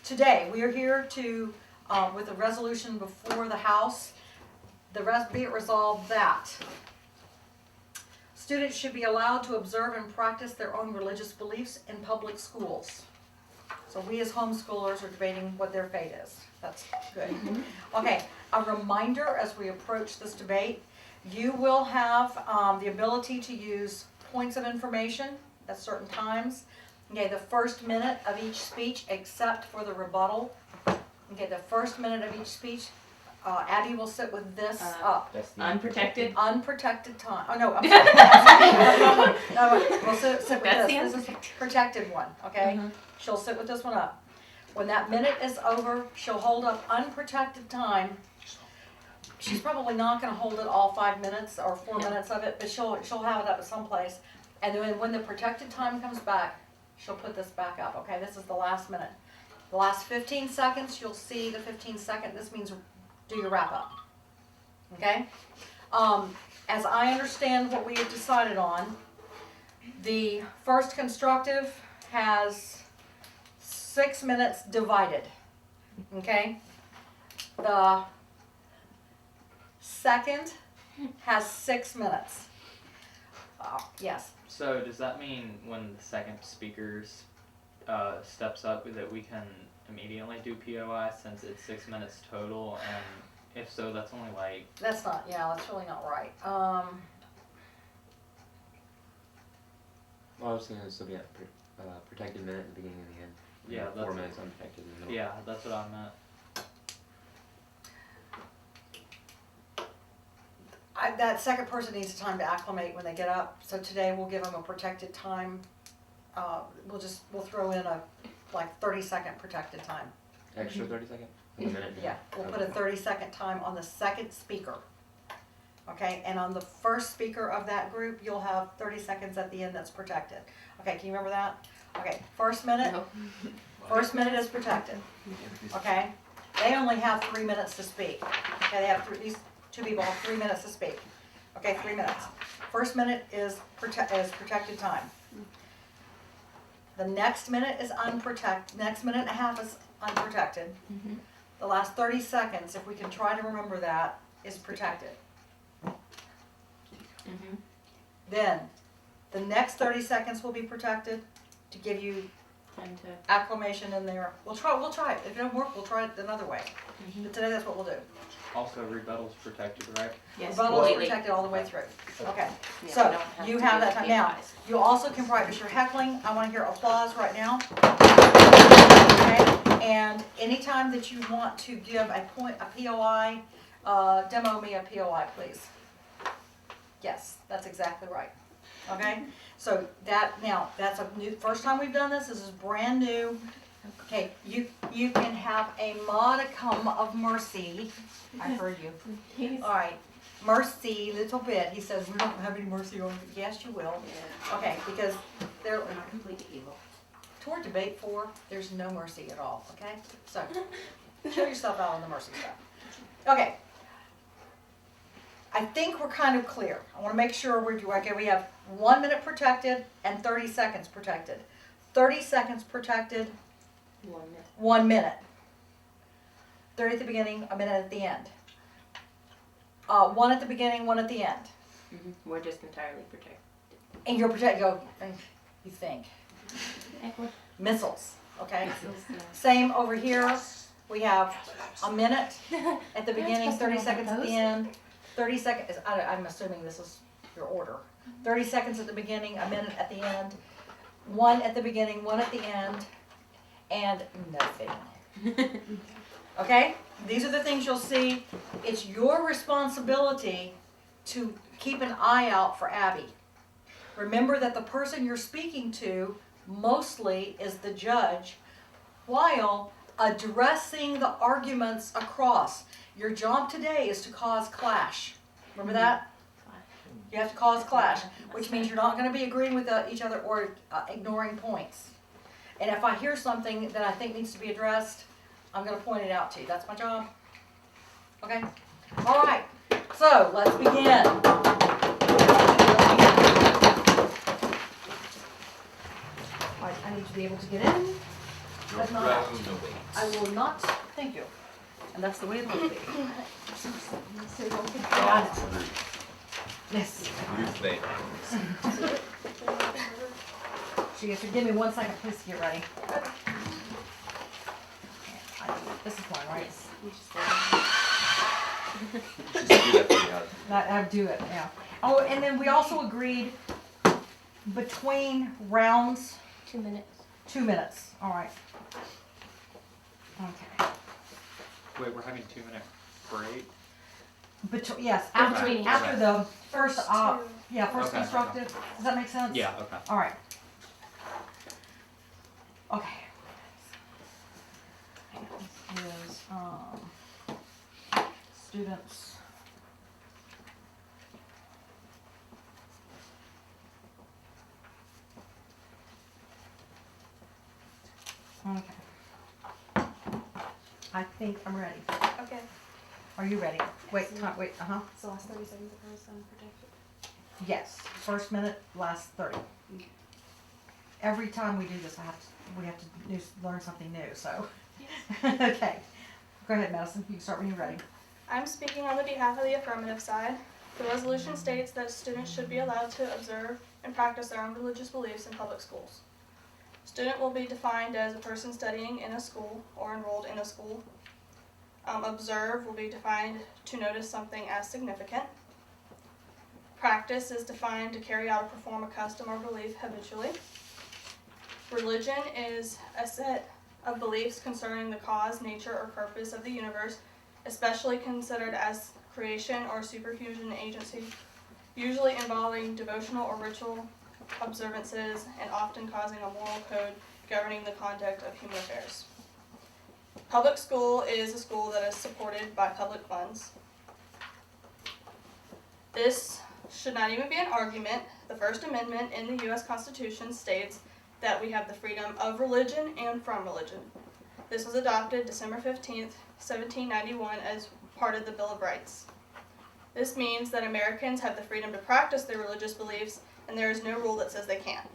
today, we are here to, with a resolution before the House, be it resolved that students should be allowed to observe and practice their own religious beliefs in public schools. So we as homeschoolers are debating what their fate is. That's good. Okay, a reminder as we approach this debate, you will have the ability to use points of information at certain times. Okay, the first minute of each speech, except for the rebuttal. Okay, the first minute of each speech, Abby will sit with this up. That's the Unprotected. Unprotected time. Oh, no, I'm sorry. No, we'll sit with That's this. the This is a protected one, okay? She'll sit with this one up. When that minute is over, she'll hold up unprotected time. She's probably not gonna hold it all 5 minutes or 4 minutes of it, but she'll have it up at some place. And then when the protected time comes back, she'll put this back up, okay? This is the last minute. The last 15 seconds, you'll see the 15-second, this means do your wrap up, okay? As I understand what we have decided on, the first constructive has 6 minutes divided, okay? The second has 6 minutes. Yes. So does that mean when the second speaker steps up that we can immediately do POI since it's 6 minutes total? And if so, that's only like... That's really not right. Well, I was thinking it'd still be a protected minute at the beginning and the end. Yeah, 4 that's... minutes unprotected in the middle. Yeah, that's what I meant. That second person needs time to acclimate when they get up, so today we'll give them a protected time. We'll throw in a 30-second protected time. Extra 30 seconds? A minute? Yeah, we'll put a 30-second time on the second speaker. Okay, and on the first speaker of that group, you'll have 30 seconds at the end that's protected. Okay, can you remember that? Okay, first minute. No. First minute is protected. Okay, they only have 3 minutes to speak. Okay, they have these two people have 3 minutes to speak. Okay, 3 minutes. First minute is protected time. The next minute is unprotected. Next minute and a half is unprotected. Mhm. The last 30 seconds, if we can try to remember that, is protected. Mhm. Then, the next 30 seconds will be protected to give you Time to. acclimation in there. We'll try it. If it don't work, we'll try it another way. But today, that's what we'll do. Also, rebuttal's protected, right? Yes. Rebuttal is completely. protected all the way through. Okay, Yeah, so we don't have you to have do that time. Now, POIs. you also can practice your heckling. I want to hear applause right now. Okay, and anytime that you want to give a POI, demo me a POI, please. Yes, that's exactly right. Okay, so that's a new, first time we've done this. This is brand new. Okay, you can have a modicum of mercy. I heard you. Please. All right, mercy, little bit. He says, we don't have any mercy on you. Yes, you will. Yeah. Okay, because they're, We're not completely evil. toward debate 4, there's no mercy at all, okay? So, show yourself out on the mercy stuff. Okay. I think we're kind of clear. I want to make sure we're doing, okay, we have 1 minute protected and 30 seconds protected. 30 seconds protected, 1 minute. 1 minute. 30 at the beginning, a minute at the end. 1 at the beginning, 1 at the end. We're just entirely protected. And you're you think. Missiles, okay? Same over here. We have a minute at the beginning, 30 seconds at the end. 30 seconds, I'm assuming this is your order. 30 seconds at the beginning, a minute at the end. 1 at the beginning, 1 at the end, and nothing. Okay? These are the things you'll see. It's your responsibility to keep an eye out for Abby. Remember that the person you're speaking to mostly is the judge, while addressing the arguments across. Your job today is to cause clash. Remember that? You have to cause clash, which means you're not going to be agreeing with each other or ignoring points. And if I hear something that I think needs to be addressed, I'm going to point it out to you. That's my job. Okay? All right. So, let's begin. I need to be able to get in. But not Row out. no weights. I will not, thank you. And that's the way it will be. Got it. Yes. Ruth Bader. She gets, give me 1 second, please, to get ready. This is one, right? Just do that for you. I do it, yeah. Oh, and then we also agreed between rounds, 2 minutes. 2 minutes, all right. Okay. Wait, we're having 2-minute break? Yes, In after, between. after the first, yeah, first Okay, constructive, does that make sense? Yeah, okay. All right. Okay. This is, students. Okay. I think I'm ready. Okay, Are you ready? Wait, wait, so last 30 seconds of hers unprotected. Yes, first minute, last 30. Every time we do this, we have to learn something new, so. Okay. Go ahead, Madison, you can start when you're ready. I'm speaking on the behalf of the affirmative side. The resolution states that students should be allowed to observe and practice their own religious beliefs in public schools. Student will be defined as a person studying in a school or enrolled in a school. Observe will be defined to notice something as significant. Practice is defined to carry out or perform a custom or belief habitually. Religion is a set of beliefs concerning the cause, nature, or purpose of the universe, especially considered as creation or superhuman agency, usually involving devotional or ritual observances and often causing a moral code governing the conduct of human affairs. Public school is a school that is supported by public funds. This should not even be an argument. The First Amendment in the U.S. Constitution states that we have the freedom of religion and from religion. This was adopted December 15th, 1791 as part of the Bill of Rights. This means that Americans have the freedom to practice their religious beliefs, and there is no rule that says they can't.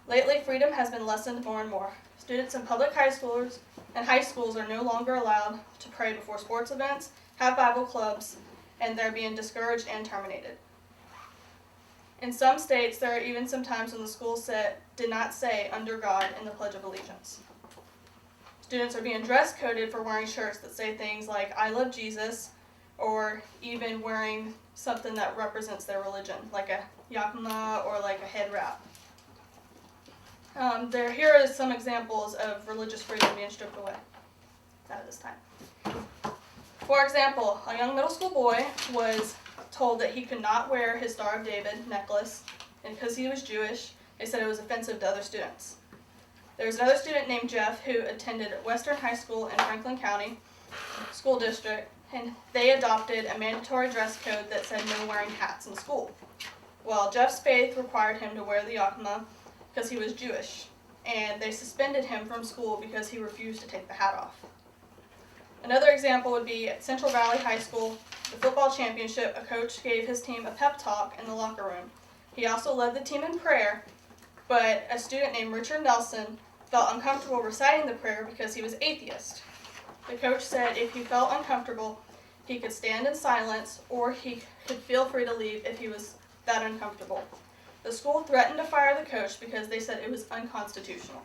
Lately, freedom has been lessened more and more. Students in public high schools are no longer allowed to pray before sports events, have Bible clubs, and they're being discouraged and terminated. In some states, there are even some times when the school did not say "under God" in the Pledge of Allegiance. Students are being dress coded for wearing shirts that say things like "I love Jesus," or even wearing something that represents their religion, like a yakima or like a head wrap. Here are some examples of religious freedom being stripped away at this time. For example, a young middle school boy was told that he could not wear his Star of David necklace, and because he was Jewish, they said it was offensive to other students. There was another student named Jeff who attended Western High School in Franklin County School District, and they adopted a mandatory dress code that said no wearing hats in school. Well, Jeff's faith required him to wear the yakima because he was Jewish, and they suspended him from school because he refused to take the hat off. Another example would be at Central Valley High School, the football championship, a coach gave his team a pep talk in the locker room. He also led the team in prayer, but a student named Richard Nelson felt uncomfortable reciting the prayer because he was atheist. The coach said if he felt uncomfortable, he could stand in silence or he could feel free to leave if he was that uncomfortable. The school threatened to fire the coach because they said it was unconstitutional.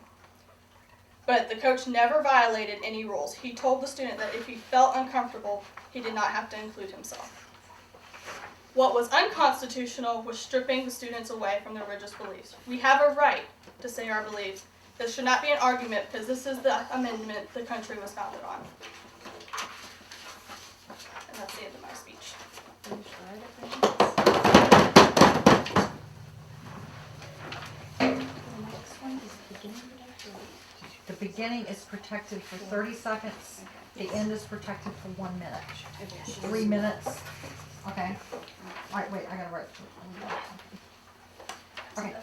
But the coach never violated any rules. He told the student that if he felt uncomfortable, he did not have to include himself. What was unconstitutional was stripping the students away from their religious beliefs. We have a right to say our beliefs. This should not be an argument because this is the amendment the country was founded on. And that's the end of my speech. The beginning is protected for 30 seconds. The end is protected for 1 minute. 3 minutes. Okay. All right, wait, I gotta write. Okay.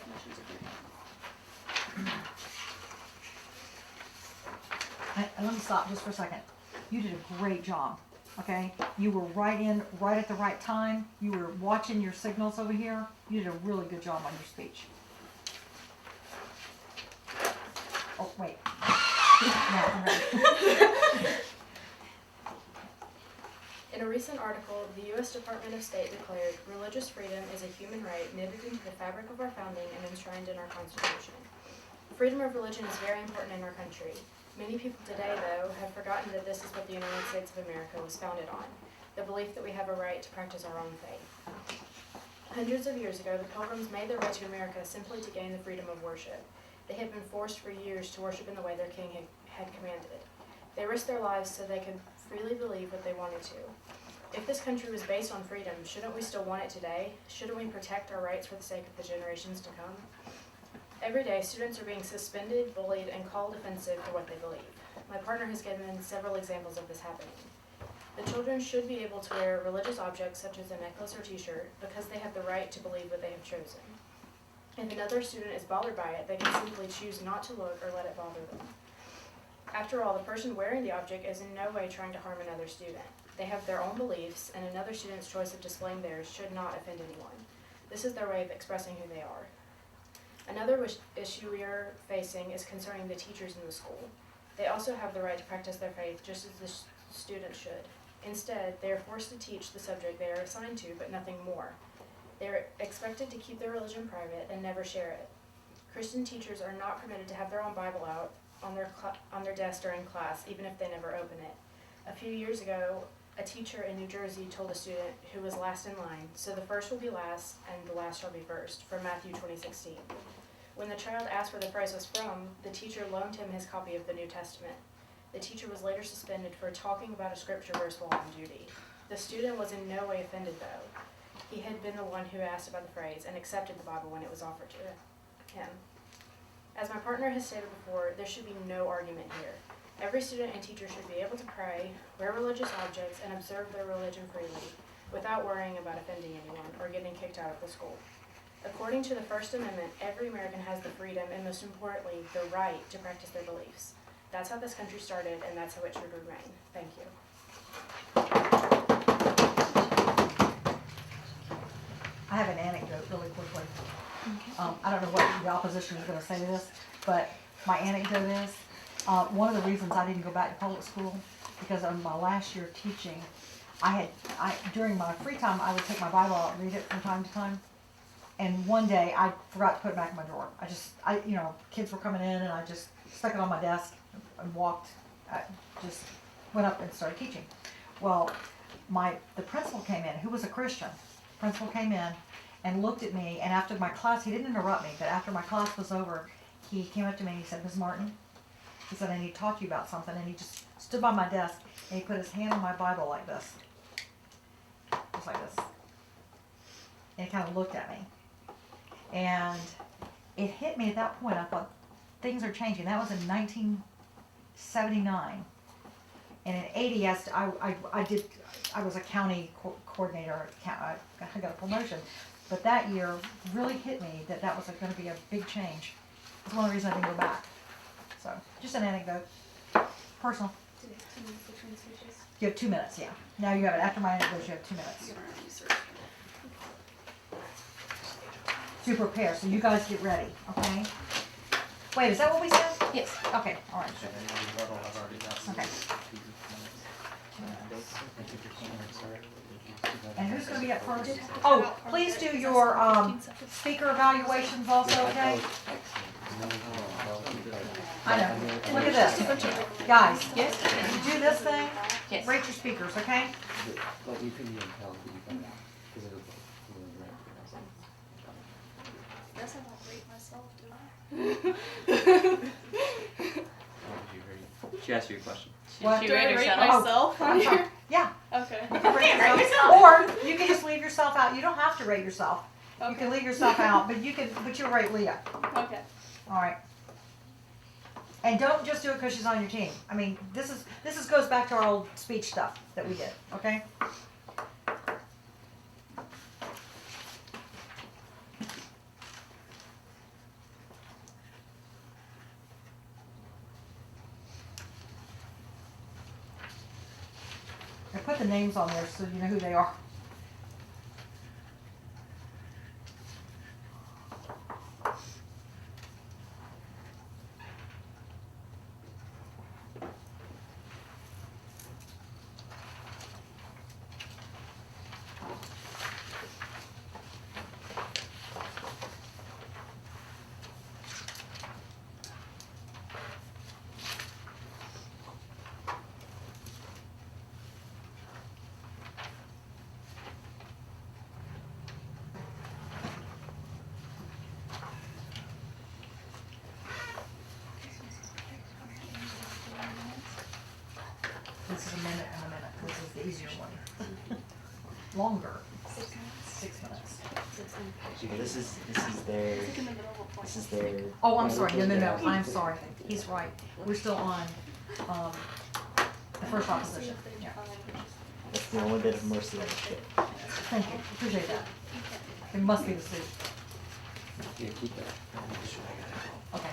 And let me stop just for a second. You did a great job, okay? You were right at the right time. You were watching your signals over here. You did a really good job on your speech. Oh, wait. In a recent article, the U.S. Department of State declared religious freedom is a human right knitted into the fabric of our founding and enshrined in our Constitution. Freedom of religion is very important in our country. Many people today, though, have forgotten that this is what the United States of America was founded on, the belief that we have a right to practice our own faith. Hundreds of years ago, the Pilgrims made their way to America simply to gain the freedom of worship. They had been forced for years to worship in the way their king had commanded. They risked their lives so they could freely believe what they wanted to. If this country was based on freedom, shouldn't we still want it today? Shouldn't we protect our rights for the sake of the generations to come? Every day, students are being suspended, bullied, and called offensive for what they believe. My partner has given several examples of this happening. The children should be able to wear religious objects such as a necklace or t-shirt because they have the right to believe what they have chosen. If another student is bothered by it, they can simply choose not to look or let it bother them. After all, the person wearing the object is in no way trying to harm another student. They have their own beliefs, and another student's choice of displaying theirs should not offend anyone. This is their way of expressing who they are. Another issue we are facing is concerning the teachers in the school. They also have the right to practice their faith just as the students should. Instead, they are forced to teach the subject they are assigned to, but nothing more. They are expected to keep their religion private and never share it. Christian teachers are not permitted to have their own Bible out on their desk during class, even if they never open it. A few years ago, a teacher in New Jersey told a student who was last in line, "So the first will be last, and the last shall be first," from Matthew 20:16. When the child asked where the phrase was from, the teacher loaned him his copy of the New Testament. The teacher was later suspended for talking about a scripture verse while on duty. The student was in no way offended, though. He had been the one who asked about the phrase and accepted the Bible when it was offered to him. As my partner has stated before, there should be no argument here. Every student and teacher should be able to pray, wear religious objects, and observe their religion freely, without worrying about offending anyone or getting kicked out of the school. According to the First Amendment, every American has the freedom and, most importantly, the right to practice their beliefs. That's how this country started, and that's how it should remain. Thank you. I have an anecdote really quickly. I don't know what the opposition is going to say to this, but my anecdote is, one of the reasons I didn't go back to public school, because on my last year teaching, during my free time, I would take my Bible out and read it from time to time. And one day I forgot to put it back in my drawer. Kids were coming in and I just stuck it on my desk and walked, just went up and started teaching. Well, the principal came in, who was a Christian. Principal came in and looked at me, and after my class, he didn't interrupt me, but after my class was over, he came up to me and he said, "Ms. Martin," he said, "I need to talk to you about something," and he just stood by my desk and he put his hand on my Bible like this. Just like this. And he kind of looked at me. And it hit me at that point. I thought, things are changing. That was in 1979. And in 80, I was a county coordinator. I got a promotion. But that year really hit me that was going to be a big change. It's one of the reasons I didn't go back. So, just an anecdote. Personal. You have 2 minutes, yeah. Now you have it. After my anecdote, you have 2 minutes. To prepare, so you guys get ready, okay? Wait, is that what we said? Yes. Okay, all right. Okay. And who's gonna be up first? Oh, please do your speaker evaluations also, okay? I know. Look at this, guys. Yes. You do this thing. Yes. Rate your speakers, okay? But we couldn't even tell who you got that, because it was right. Guess I don't rate myself, do I? She asked you a question. What? She Do I read rate herself. myself on I'm sorry. here? Yeah. Okay. You can rate yourself. Or you can just leave yourself out. You don't have to rate yourself. You Okay. can leave yourself out, but you'll rate Leah. Okay. All right. And don't just do it because she's on your team. I mean, this goes back to our old speech stuff that we did, okay? I put the names on there so you know who they are. This is a minute and a minute. This is the easier one. Longer. 6 minutes. Okay, this is their. Oh, I'm sorry. No. I'm sorry. He's right. We're still on, the first opposition. Yeah. That's the only bit of mercy I show. Thank you. Appreciate that. It must be the suit. Yeah, keep that. Okay.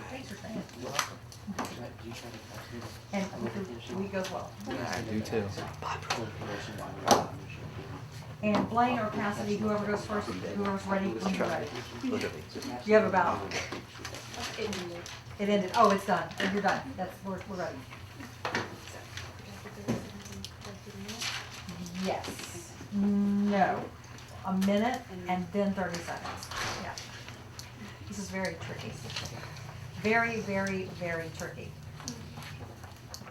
Thanks for saying. You're welcome. Do you try to pass me? And the week goes well. I do too. And Blaine or Cassidy, whoever goes first, whoever's ready, when you're ready. Look at me. You have about, it ended, oh, it's done, you're done, we're ready. Yes, no, a minute and then 30 seconds, yeah. This is very tricky. Very, very, very tricky.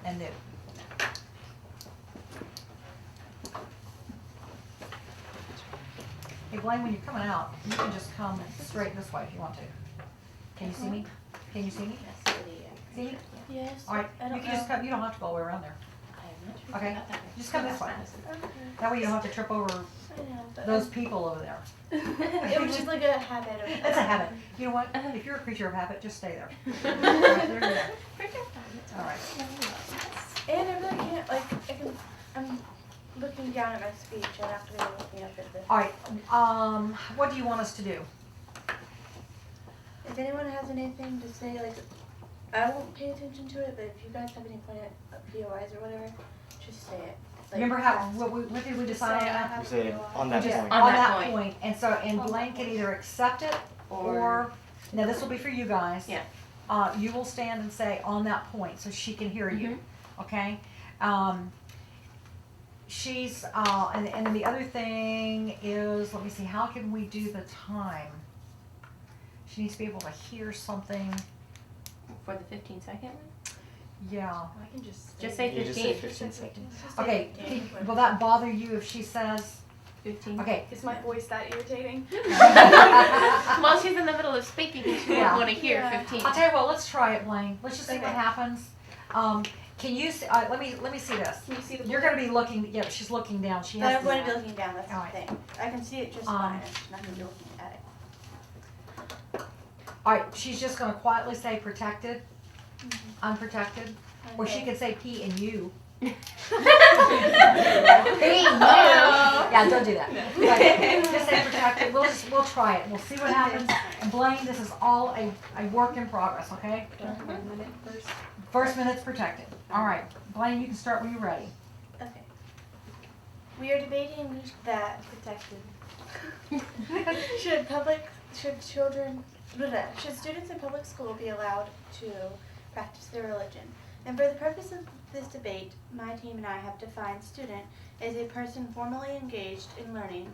And new. Hey Blaine, when you're coming out, you can just come straight this way if you want to. Can you see me? Can you see me? See me? Yes. Alright, you can just come, you don't have to go all the way around there. Okay, just come this way. That way you don't have to trip over those people over there. It was just like a habit of. It's a habit. You know what? If you're a creature of habit, just stay there. Alright, there you go. Alright. And I really can't, I'm looking down at my speech, I'd have to be looking up at this. Alright, what do you want us to do? If anyone has anything to say, I won't pay attention to it, but if you guys have any point at POIs or whatever, just say it. Remember what did we decide on that? We say on that Just point. on that point. And so, and Blaine can either accept it or, now this will be for you guys. Yeah. You will stand and say on that point so she can hear you, okay? She's, and then the other thing is, let me see, how can we do the time? She needs to be able to hear something, For the 15-second one? yeah. I can just. Just say You just say 15. 15 seconds. Okay, will that bother you if she says, 15. okay. Is my voice that irritating? While she's in the middle of speaking, she Yeah. won't want to hear Yeah. 15. I'll tell you what, let's try it, Blaine. Let's just see what Okay. happens. Can you see, let me see this. Can you see the? You're gonna be looking, yeah, she's looking down. She But has I'm going to be to, looking down, that's Alright. the thing. I can see it just fine, it's nothing to be looking at it. alright, she's just gonna quietly say protected, unprotected, or she could say P and U. P, U. Yeah, don't do that. But just say protected. We'll try it. We'll see what happens. And Blaine, this is all a work in progress, okay? First minute's protected. Alright, Blaine, you can start when you're ready. Okay. We are debating that should students in public school be allowed to practice their religion? And for the purpose of this debate, my team and I have defined student as a person formally engaged in learning,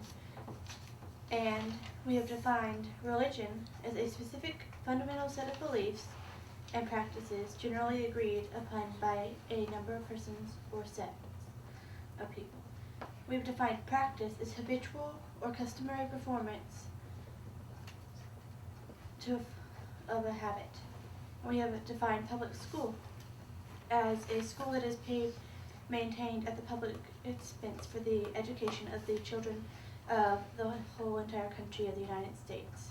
and we have defined religion as a specific fundamental set of beliefs and practices generally agreed upon by a number of persons or sets of people. We've defined practice as habitual or customary performance of a habit. We have defined public school as a school that is maintained at the public expense for the education of the children of the whole entire country of the United States.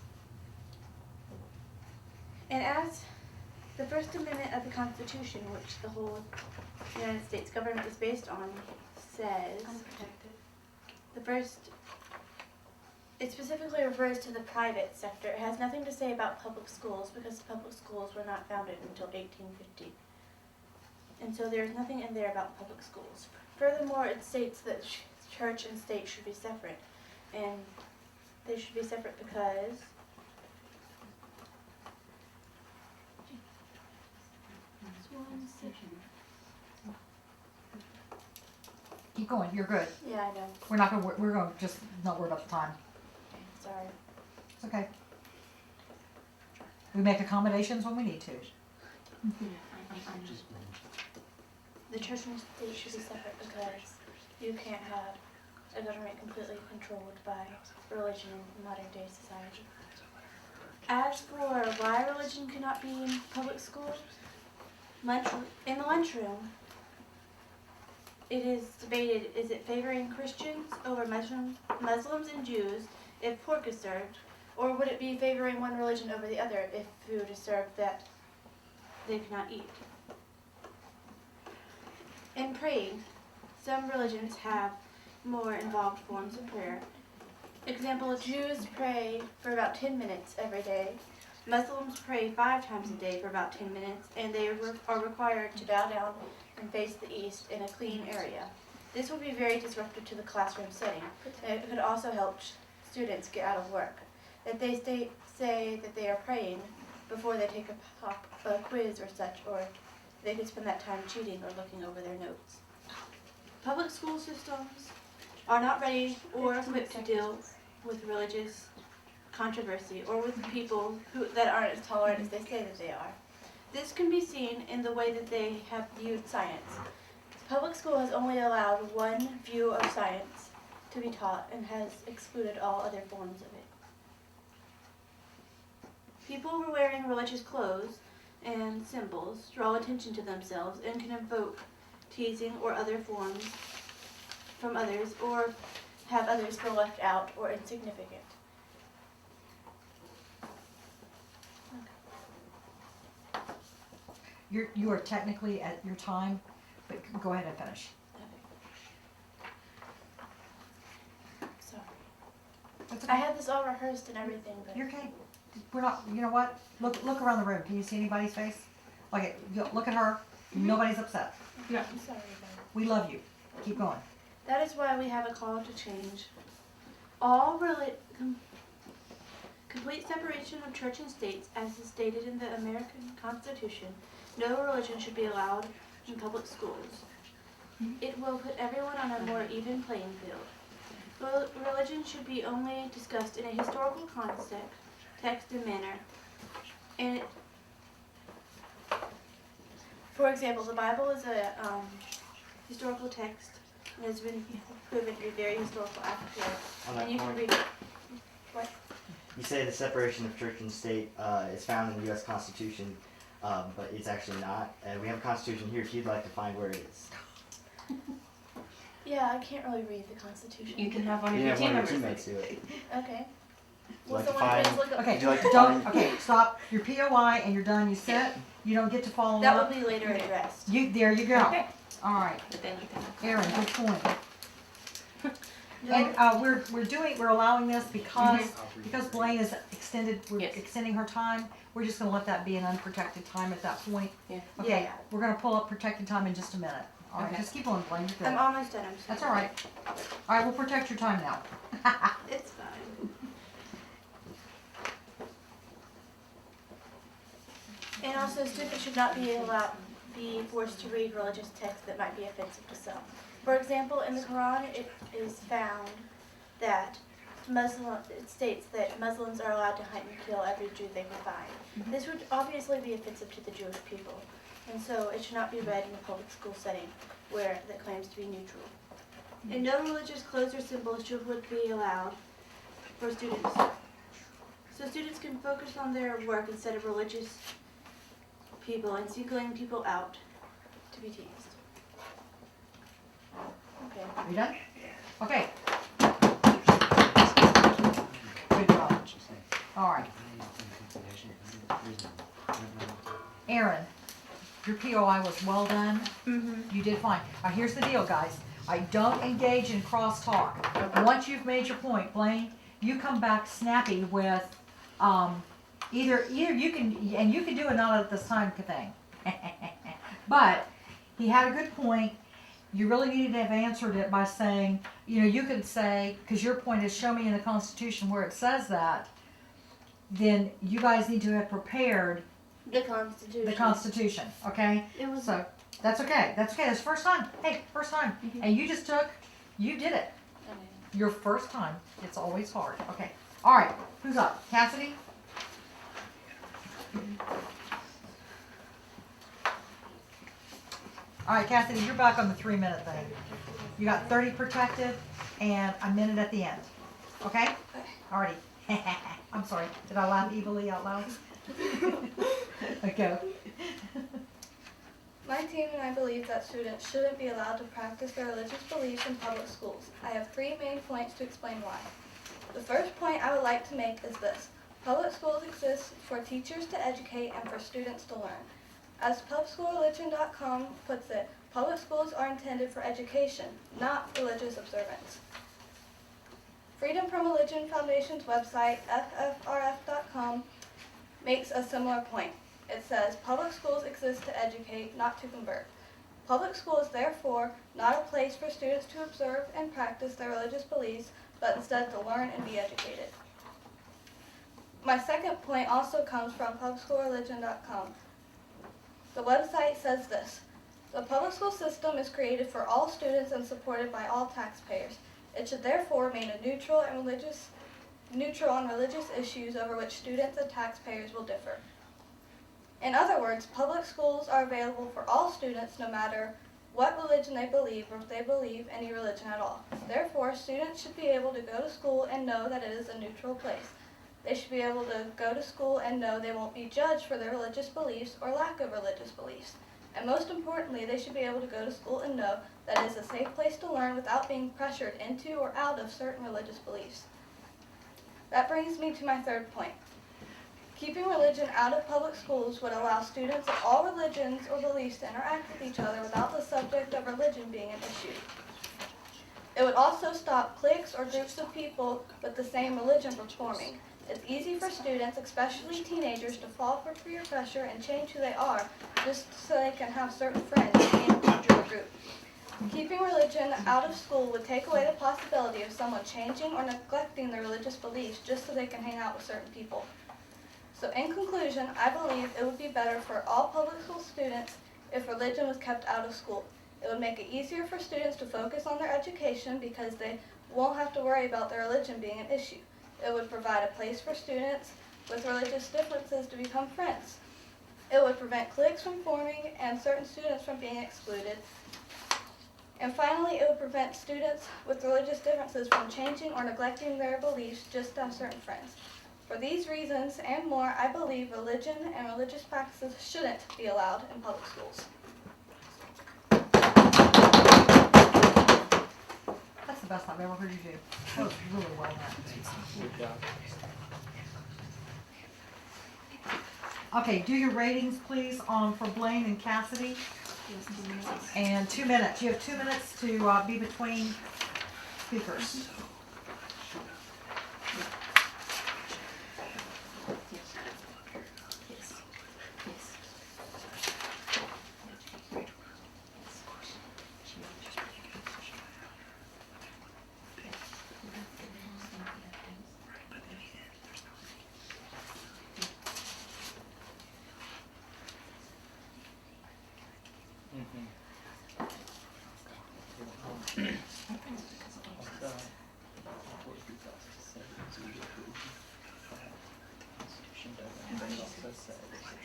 And as the First Amendment of the Constitution, which the whole United States government is based on, says, it specifically refers to the private sector. It has nothing to say about public schools because the public schools were not founded until 1850. And so there's nothing in there about public schools. Furthermore, it states that church and state should be separate. And they should be separate because Keep going, you're good. yeah, I know. We're gonna just not worry about the time. Sorry. It's okay. We make accommodations when we need to. The church and state should be separate because you can't have a government completely controlled by religion in modern day society. As for why religion cannot be in public schools, in the lunchroom, it is debated, is it favoring Christians over Muslims and Jews if pork is served? Or would it be favoring one religion over the other if food is served that they cannot eat? In praying, some religions have more involved forms of prayer. Example, Jews pray for about 10 minutes every day. Muslims pray 5 times a day for about 10 minutes, and they are required to bow down and face the east in a clean area. This would be very disruptive to the classroom setting, and it could also help students get out of work. If they say that they are praying before they take a quiz or such, or they could spend that time cheating or looking over their notes. Public school systems are not ready or equipped to deal with religious controversy or with people that aren't as tolerant as they say that they are. This can be seen in the way that they have viewed science. Public school has only allowed one view of science to be taught and has excluded all other forms of it. People wearing religious clothes and symbols draw attention to themselves and can evoke teasing or other forms from others, or have others feel left out or insignificant. You are technically at your time, but go ahead and finish. Sorry. That's I okay. had this all rehearsed and everything, but You're okay. We're not, you know what? Look around the room. Can you see anybody's face? Okay, look at her. Nobody's upset. I'm sorry about it. We love you. Keep going. That is why we have a call to change. All complete separation of church and states, as is stated in the American Constitution. No religion should be allowed in public schools. It will put everyone on a more even playing field. Religion should be only discussed in a historical context, text, and manner. And for example, the Bible is a historical text and has been proven to be very historical accurate. On that And you can point, read it. What? you say the separation of church and state is found in the U.S. Constitution, but it's actually not. We have a Constitution here if you'd like to find where it is. Yeah, I can't really read the Constitution. You can have one of You your have one team of your members. teammates do it. Okay. Would you Will like to someone please find- look up? Okay, Would you like to don't, find- okay, stop. Your POI and you're done. You sit. You don't get to follow That up. will be later addressed. There you go. Okay. All right. But then you can. Aaron, good point. No, And we're allowing this because Blaine is extended, we're Yes. extending her time. We're just gonna let that be an unprotected time at that point. Yeah. Okay, Yeah. we're gonna pull up protected time in just a minute. All right, Okay. just keep on, Blaine, you're I'm good. almost done. I'm sorry. That's all right. All right, we'll protect your time now. It's fine. And also, students should not be forced to read religious texts that might be offensive to some. For example, in the Quran, it is found that it states that Muslims are allowed to hunt and kill every Jew they can find. This would obviously be offensive to the Jewish people, and so it should not be read in a public school setting that claims to be neutral. And no religious clothes or symbols would be allowed for students, so students can focus on their work instead of religious people and singling people out to be teased. Okay. Are you done? Okay. Good job. All right. Aaron, your POI was well done. You did fine. Now, here's the deal, guys. I don't engage in crosstalk. Once you've made your point, Blaine, you come back snappy with, either you can, and you can do a not at this time thing. But he had a good point. You really needed to have answered it by saying, you could say, because your point is show me in the Constitution where it says that, then you guys need to have prepared The Constitution. the Constitution, okay? It was. So, that's okay, that's okay, that's first time, hey, first time. And you did it, your first time, it's always hard, okay. All right, who's up, Cassidy? All right, Cassidy, you're back on the 3-minute thing. You got 30 protected and a minute at the end, okay? Alrighty. I'm sorry, did I laugh evilly out loud? Okay. My team and I believe that students shouldn't be allowed to practice their religious beliefs in public schools. I have 3 main points to explain why. The first point I would like to make is this. Public schools exist for teachers to educate and for students to learn. As PubSchoolReligion.com puts it, public schools are intended for education, not religious observance. Freedom from Religion Foundation's website, FFRF.com, makes a similar point. It says, public schools exist to educate, not to convert. Public school is therefore not a place for students to observe and practice their religious beliefs, but instead to learn and be educated. My second point also comes from PubSchoolReligion.com. The website says this. The public school system is created for all students and supported by all taxpayers. It should therefore remain neutral on religious issues over which students and taxpayers will differ. In other words, public schools are available for all students no matter what religion they believe or if they believe any religion at all. Therefore, students should be able to go to school and know that it is a neutral place. They should be able to go to school and know they won't be judged for their religious beliefs or lack of religious beliefs. And most importantly, they should be able to go to school and know that it is a safe place to learn without being pressured into or out of certain religious beliefs. That brings me to my third point. Keeping religion out of public schools would allow students of all religions or beliefs to interact with each other without the subject of religion being an issue. It would also stop cliques or groups of people with the same religion from forming. It's easy for students, especially teenagers, to fall for peer pressure and change who they are just so they can have certain friends in a larger group. Keeping religion out of school would take away the possibility of someone changing or neglecting their religious beliefs just so they can hang out with certain people. So in conclusion, I believe it would be better for all public school students if religion was kept out of school. It would make it easier for students to focus on their education because they won't have to worry about their religion being an issue. It would provide a place for students with religious differences to become friends. It would prevent cliques from forming and certain students from being excluded. And finally, it would prevent students with religious differences from changing or neglecting their beliefs just to have certain friends. For these reasons and more, I believe religion and religious practices shouldn't be allowed in public schools. That's the best I've ever heard you do. That was really well done. Good job. Okay, do your ratings, please, for Blaine and Cassidy. And 2 minutes. You have 2 minutes to be between speakers.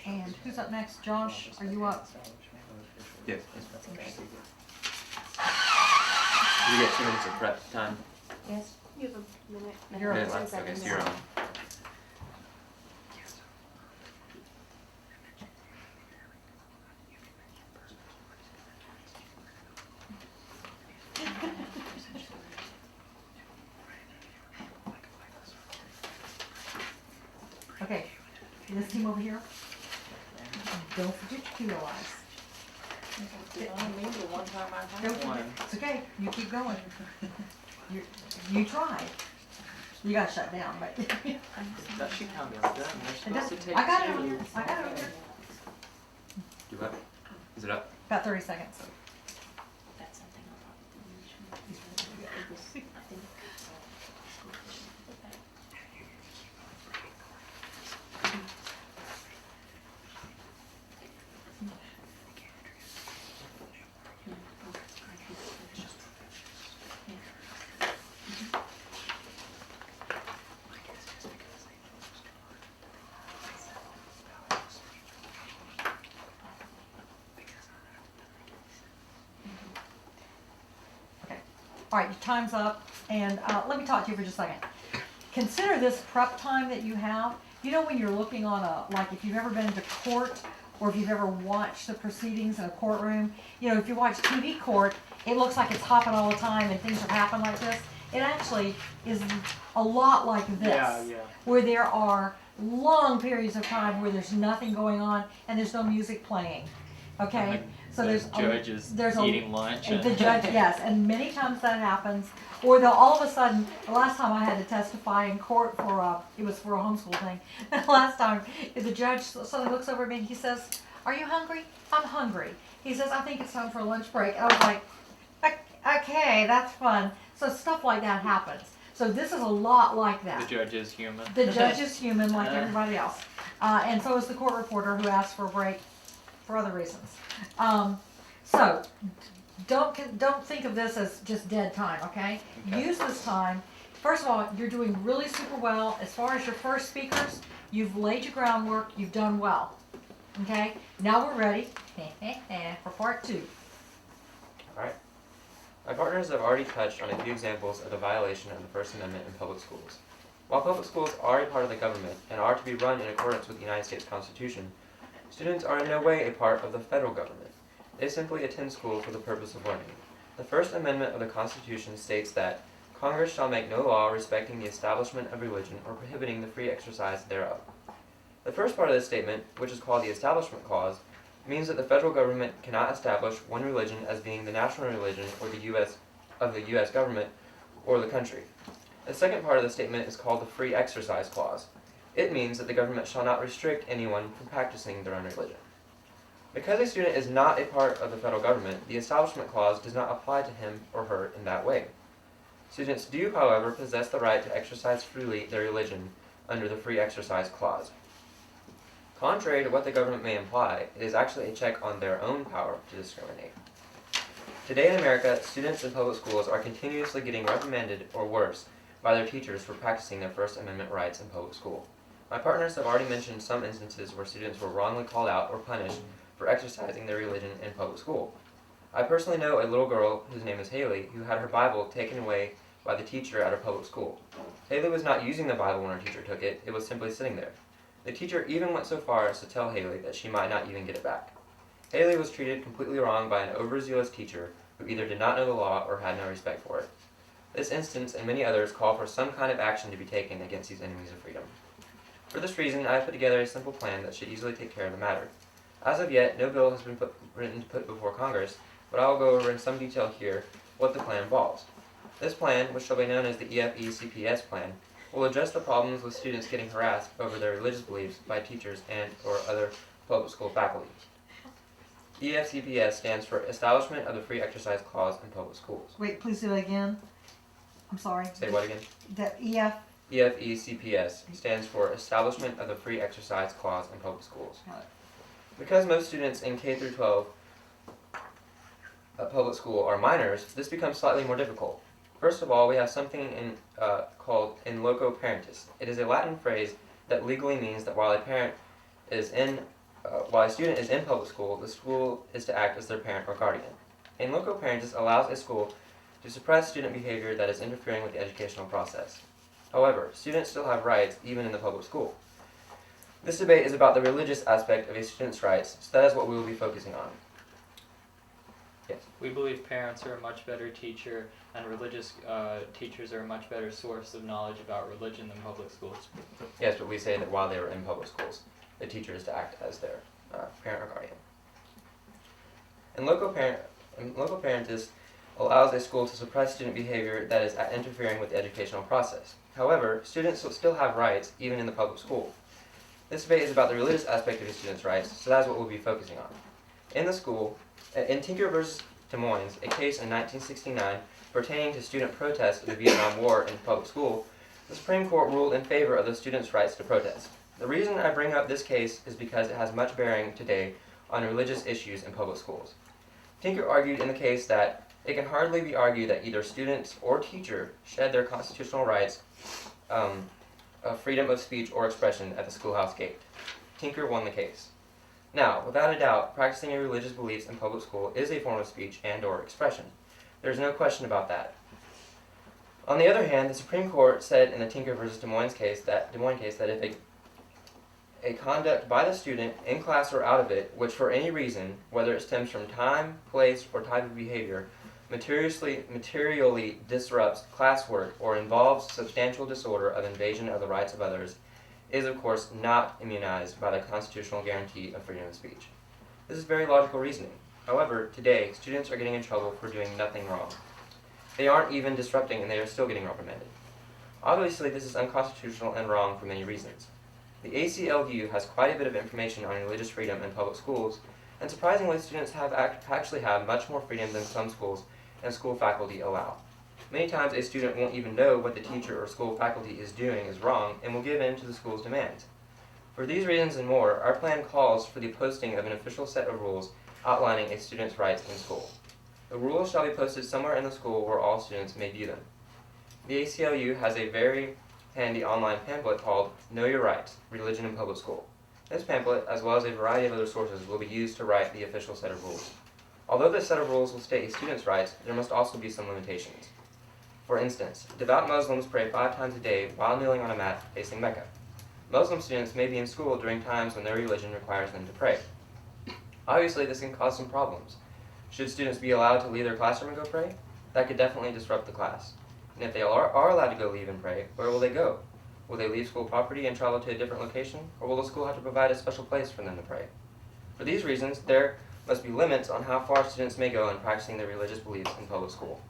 And who's up next? Josh, are you up? Yes. You get 2 minutes of prep time. Yes. You have a minute. You're up. Minute left. Okay, so you're on. Okay, this team over here. Don't forget your kilo eyes. It's okay, you keep going. You tried. You got shut down, but. That should count as done. They're supposed to take I got it two. over here. I got it over here. Do what? Is it up? About 30 seconds. All right, your time's up, and let me talk to you for just a second. Consider this prep time that you have. You know when you're looking on like if you've ever been to court or if you've ever watched the proceedings in a courtroom, you know, if you watch TV court, it looks like it's hopping all the time and things are happening like this. It actually is a lot like this, Yeah. where there are long periods of time where there's nothing going on and there's no music playing. Okay, Like so the there's judge is there's a- eating lunch. the judge, yes, and many times that happens. Or they'll all of a sudden, the last time I had to testify in court for it was for a homeschool thing. The last time, the judge suddenly looks over at me and he says, "Are you hungry?" "I'm hungry." He says, "I think it's time for a lunch break." I was like, "Okay, that's fun." So stuff like that happens. So this is a lot like that. The judge is human. The judge is human like everybody else. And so is the court reporter who asked for a break for other reasons. So don't think of this as just dead time, okay? Okay. Use this time. First of all, you're doing really super well. As far as your first speakers, you've laid your groundwork, you've done well. Okay? Now we're ready for part 2. Alright. My partners have already touched on a few examples of the violation of the First Amendment in public schools. While public schools are a part of the government and are to be run in accordance with the United States Constitution, students are in no way a part of the federal government. They simply attend school for the purpose of learning. The First Amendment of the Constitution states that Congress shall make no law respecting the establishment of religion or prohibiting the free exercise thereof. The first part of this statement, which is called the Establishment Clause, means that the federal government cannot establish one religion as being the national religion or the U.S. government or the country. The second part of the statement is called the Free Exercise Clause. It means that the government shall not restrict anyone from practicing their own religion. Because a student is not a part of the federal government, the Establishment Clause does not apply to him or her in that way. Students do, however, possess the right to exercise freely their religion under the Free Exercise Clause. Contrary to what the government may imply, it is actually a check on their own power to discriminate. Today in America, students in public schools are continuously getting reprimanded or worse by their teachers for practicing their First Amendment rights in public school. My partners have already mentioned some instances where students were wrongly called out or punished for exercising their religion in public school. I personally know a little girl whose name is Haley who had her Bible taken away by the teacher at her public school. Haley was not using the Bible when her teacher took it, it was simply sitting there. The teacher even went so far as to tell Haley that she might not even get it back. Haley was treated completely wrong by an overzealous teacher who either did not know the law or had no respect for it. This instance and many others call for some kind of action to be taken against these enemies of freedom. For this reason, I have put together a simple plan that should easily take care of the matter. As of yet, no bill has been written to put before Congress, but I will go over in some detail here what the plan involves. This plan, which shall be known as the EFE-CPS plan, will address the problems with students getting harassed over their religious beliefs by teachers and or other public school faculty. EFCPS stands for Establishment of the Free Exercise Clause in Public Schools. Wait, please do it again. I'm sorry. Say what again? The EF. EFE-CPS stands for Establishment of the Free Exercise Clause in Public Schools. Got it. Because most students in K through 12 public school are minors, this becomes slightly more difficult. First of all, we have something called in loco parentis. It is a Latin phrase that legally means that while a student is in public school, the school is to act as their parent or guardian. In loco parentis allows a school to suppress student behavior that is interfering with the educational process. However, students still have rights even in the public school. This debate is about the religious aspect of a student's rights, so that is what we will be focusing on. Yes. We believe parents are a much better teacher, and religious teachers are a much better source of knowledge about religion than public schools. Yes, but we say that while they were in public schools, the teacher is to act as their parent or guardian. And local parentis allows a school to suppress student behavior that is interfering with the educational process. However, students will still have rights even in the public school. This debate is about the religious aspect of a student's rights, so that's what we'll be focusing on. In the school, in Tinker versus Des Moines, a case in 1969 pertaining to student protests of the Vietnam War in public school, the Supreme Court ruled in favor of the students' rights to protest. The reason I bring up this case is because it has much bearing today on religious issues in public schools. Tinker argued in the case that it can hardly be argued that either students or teacher shed their constitutional rights of freedom of speech or expression at the schoolhouse gate. Tinker won the case. Now, without a doubt, practicing your religious beliefs in public school is a form of speech and or expression. There's no question about that. On the other hand, the Supreme Court said in the Tinker versus Des Moines case that if a conduct by the student in class or out of it, which for any reason, whether it stems from time, place, or type of behavior, materially disrupts classwork or involves substantial disorder of invasion of the rights of others, is of course not immunized by the constitutional guarantee of freedom of speech. This is very logical reasoning. However, today, students are getting in trouble for doing nothing wrong. They aren't even disrupting and they are still getting reprimanded. Obviously, this is unconstitutional and wrong for many reasons. The ACLU has quite a bit of information on religious freedom in public schools, and surprisingly, students actually have much more freedom than some schools and school faculty allow. Many times, a student won't even know what the teacher or school faculty is doing is wrong and will give in to the school's demands. For these reasons and more, our plan calls for the posting of an official set of rules outlining a student's rights in school. The rules shall be posted somewhere in the school where all students may view them. The ACLU has a very handy online pamphlet called Know Your Rights, Religion in Public School. This pamphlet, as well as a variety of other sources, will be used to write the official set of rules. Although this set of rules will state a student's rights, there must also be some limitations. For instance, devout Muslims pray 5 times a day while kneeling on a mat facing Mecca. Muslim students may be in school during times when their religion requires them to pray. Obviously, this can cause some problems. Should students be allowed to leave their classroom and go pray? That could definitely disrupt the class. And if they are allowed to go leave and pray, where will they go? Will they leave school property and travel to a different location, or will the school have to provide a special place for them to pray? For these reasons, there must be limits on how far students may go in practicing their religious beliefs in public school.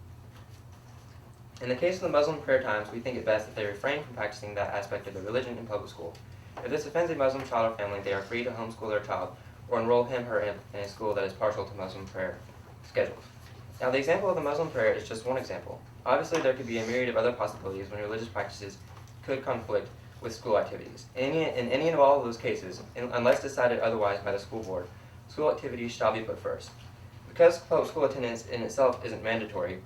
In the case of the Muslim prayer times, we think it best that they refrain from practicing that aspect of their religion in public school. If this offends a Muslim child or family, they are free to homeschool their child or enroll him/her in a school that is partial to Muslim prayer schedules. Now, the example of the Muslim prayer is just one example. Obviously, there could be a myriad of other possibilities when religious practices could conflict with school activities. In any and all of those cases, unless decided otherwise by the school board, school activities shall be put first. Because public school attendance in itself isn't mandatory,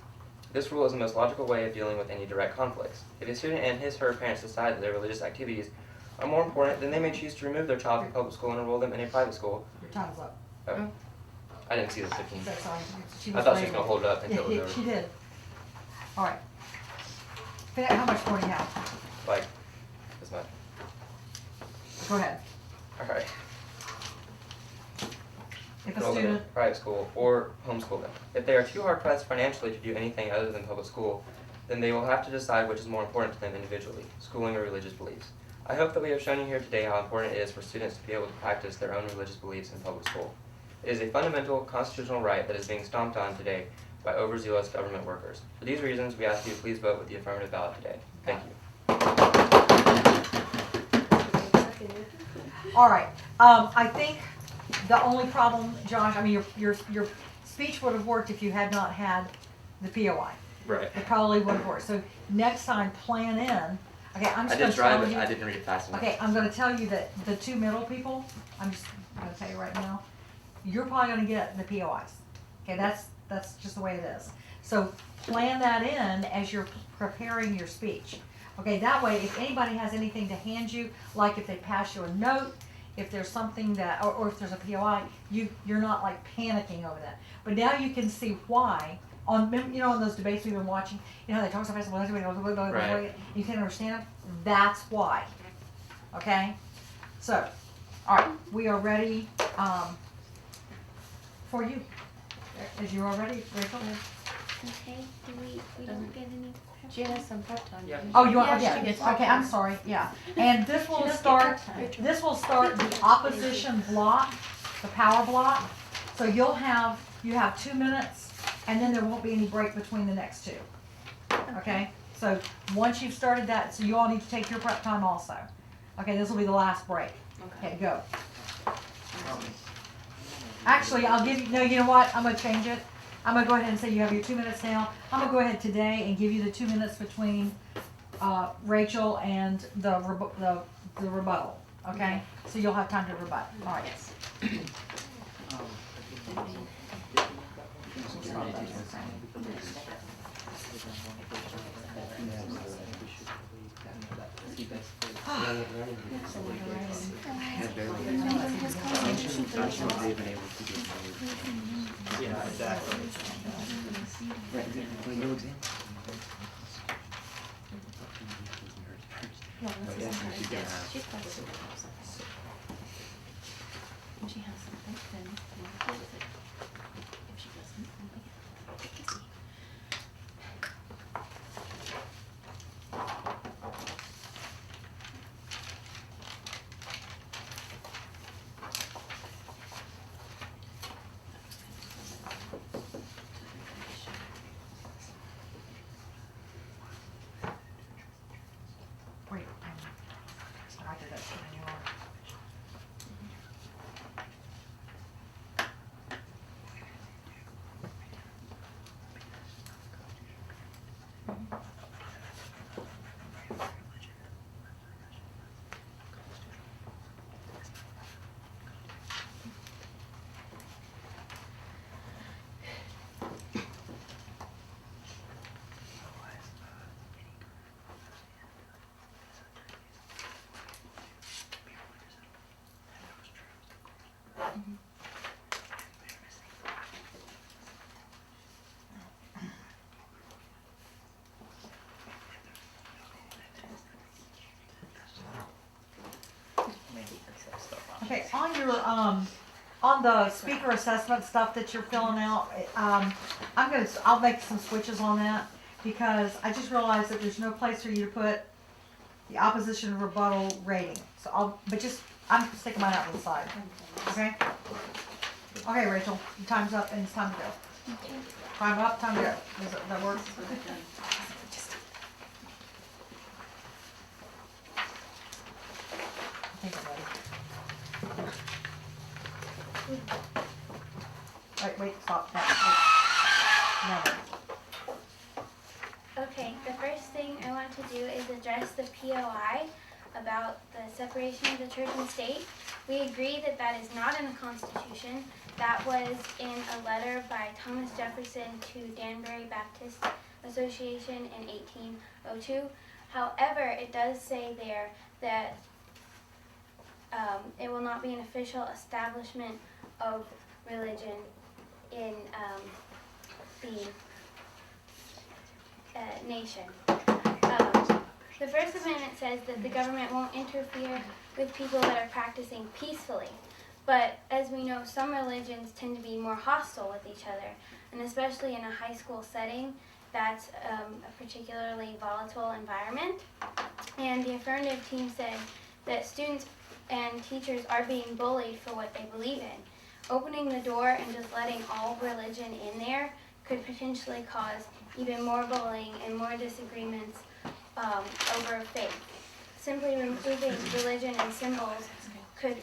this rule is the most logical way of dealing with any direct conflicts. If a student and his/her parents decide that their religious activities are more important, then they may choose to remove their child from public school and enroll them in a private school. Your time's up. Oh. I didn't see the 15. So sorry. She I was thought she was waiting. going to hold it up until it was over. She did. All right. How much more do you have? Like, this much. Go ahead. All right. If a Enroll them in student, private school or homeschool them. If they are too hard pressed financially to do anything other than public school, then they will have to decide which is more important to them individually, schooling or religious beliefs. I hope that we have shown you here today how important it is for students to be able to practice their own religious beliefs in public school. It is a fundamental constitutional right that is being stomped on today by overzealous government workers. For these reasons, we ask you to please vote with the affirmative ballot today. Thank you. all right. I think the only problem, Josh, I mean, your speech would have worked if you had not had the POI. Right. It probably would have worked. So next time, plan in. Okay, I'm I just did going to try, tell but you. I didn't read it fast enough. Okay, I'm going to tell you that the 2 middle people, I'm just going to tell you right now, you're probably going to get the POIs. Okay, that's just the way it is. So plan that in as you're preparing your speech. Okay, that way if anybody has anything to hand you, like if they pass you a note, if there's something that, or if there's a POI, you're not like panicking over that. But now you can see why. On, you know, in those debates we've been watching, you know, they talk so fast, Right. you can't understand. That's why. Okay? So, all right, we are ready for you. As you are ready, Rachel? Okay, do we don't get any prep? She has some prep time. Yeah. Oh, you want, Yeah, yeah, she gets okay, I'm sorry, yeah. And this will start, the opposition block, the power block. So you have 2 minutes, and then there won't be any break between the next 2. Okay? So once you've started that, so you all need to take your prep time also. Okay, this will be the last break. Okay, go. Actually, I'll give you, no, you know what? I'm gonna change it. I'm gonna go ahead and say you have your 2 minutes now. I'm gonna go ahead today and give you the 2 minutes between Rachel and the rebuttal. Okay? So you'll have time to rebut. All right. Yeah, exactly. on the speaker assessment stuff that you're filling out, I'll make some switches on that, because I just realized that there's no place for you to put the opposition rebuttal rating. So I'm sticking mine out to the side, okay? Okay, Rachel, your time's up and it's time to go. Time up, time to go. That works? Thank you, buddy. Wait, stop. No. Okay, the first thing I want to do is address the POI about the separation of the church and state. We agree that that is not in the Constitution. That was in a letter by Thomas Jefferson to Danbury Baptist Association in 1802. However, it does say there that it will not be an official establishment of religion in the nation. The First Amendment says that the government won't interfere with people that are practicing peacefully. But as we know, some religions tend to be more hostile with each other, and especially in a high school setting, that's a particularly volatile environment. And the affirmative team said that students and teachers are being bullied for what they believe in. Opening the door and just letting all religion in there could potentially cause even more bullying and more disagreements over faith. Simply removing religion and symbols could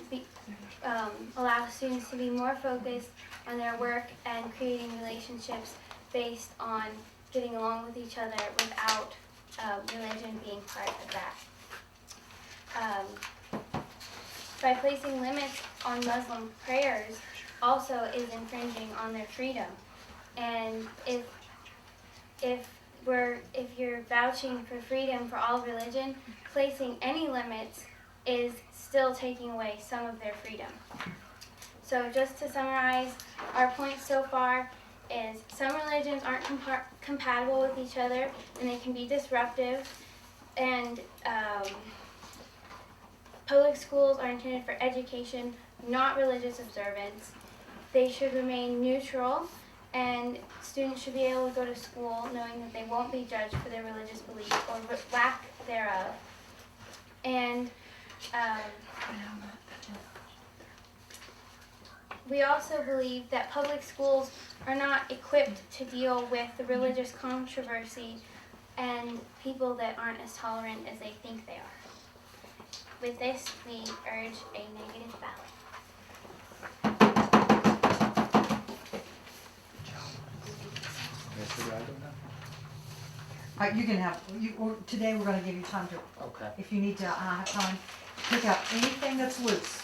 allow students to be more focused on their work and creating relationships based on getting along with each other without religion being part of that. By placing limits on Muslim prayers also is infringing on their freedom. And if you're vouching for freedom for all religion, placing any limits is still taking away some of their freedom. So just to summarize, our points so far is some religions aren't compatible with each other and they can be disruptive, and public schools are intended for education, not religious observance. They should remain neutral, and students should be able to go to school knowing that they won't be judged for their religious belief or lack thereof. And we also believe that public schools are not equipped to deal with the religious controversy and people that aren't as tolerant as they think they are. With this, we urge a negative ballot. You can have, today we're gonna give you time to, Okay. if you need to have time, pick up anything that's loose.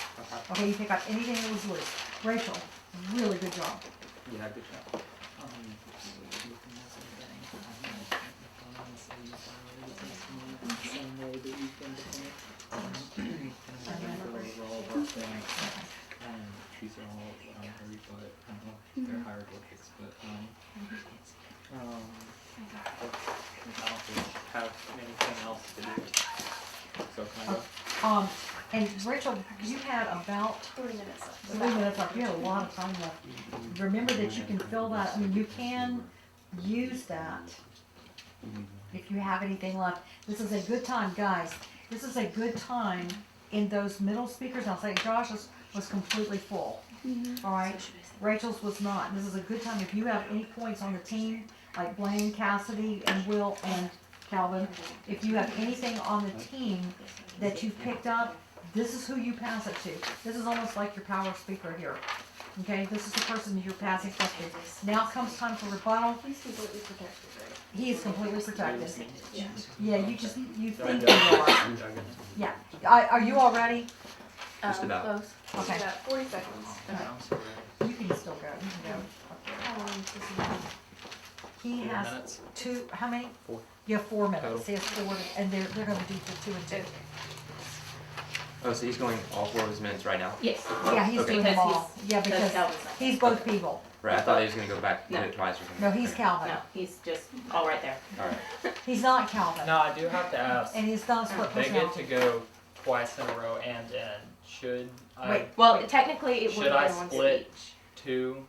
Okay, you pick up anything that was loose. Rachel, really good job. Yeah, good job. These are all hurry, but I don't know if they're hieroglyphics, but I don't really have anything else to do. So can I go? And Rachel, you had about 3 minutes left. 3 minutes left. You had a lot of time left. Remember that you can fill that, I mean, you can use that if you have anything left. This is a good time, guys. This is a good time in those middle speakers. I'll say Josh's was completely full. All right, Rachel's was not. This is a good time if you have any points on the team, like Blaine, Cassidy, and Will, and Calvin. If you have anything on the team that you picked up, this is who you pass it to. This is almost like your power speaker here. Okay, this is the person you're passing stuff to. Now comes time for rebuttal. He's completely protected, right? He is completely protected. Yeah, you think you Done. are. Yeah. Are you all ready? Just about. Close. Okay. We got 40 seconds. I'm sorry. You can still go. You can go. He 4 has minutes. how many? 4. You have 4 minutes. Total. He has 4, and they're gonna do for 2 and 2. Oh, so he's going all 4 of his minutes right now? Yes. Yeah, he's Okay. doing them Because all. Yeah, because Calvin's not. he's both people. Right, I thought he was gonna go back and No. do it twice or something. No, he's Calvin. No, he's just all right there. Alright. He's not Calvin. No, I do have to ask. And he's not split They get personality. to go twice in a row and in should I Wait. Well, technically, it would should I have been one split speech. two?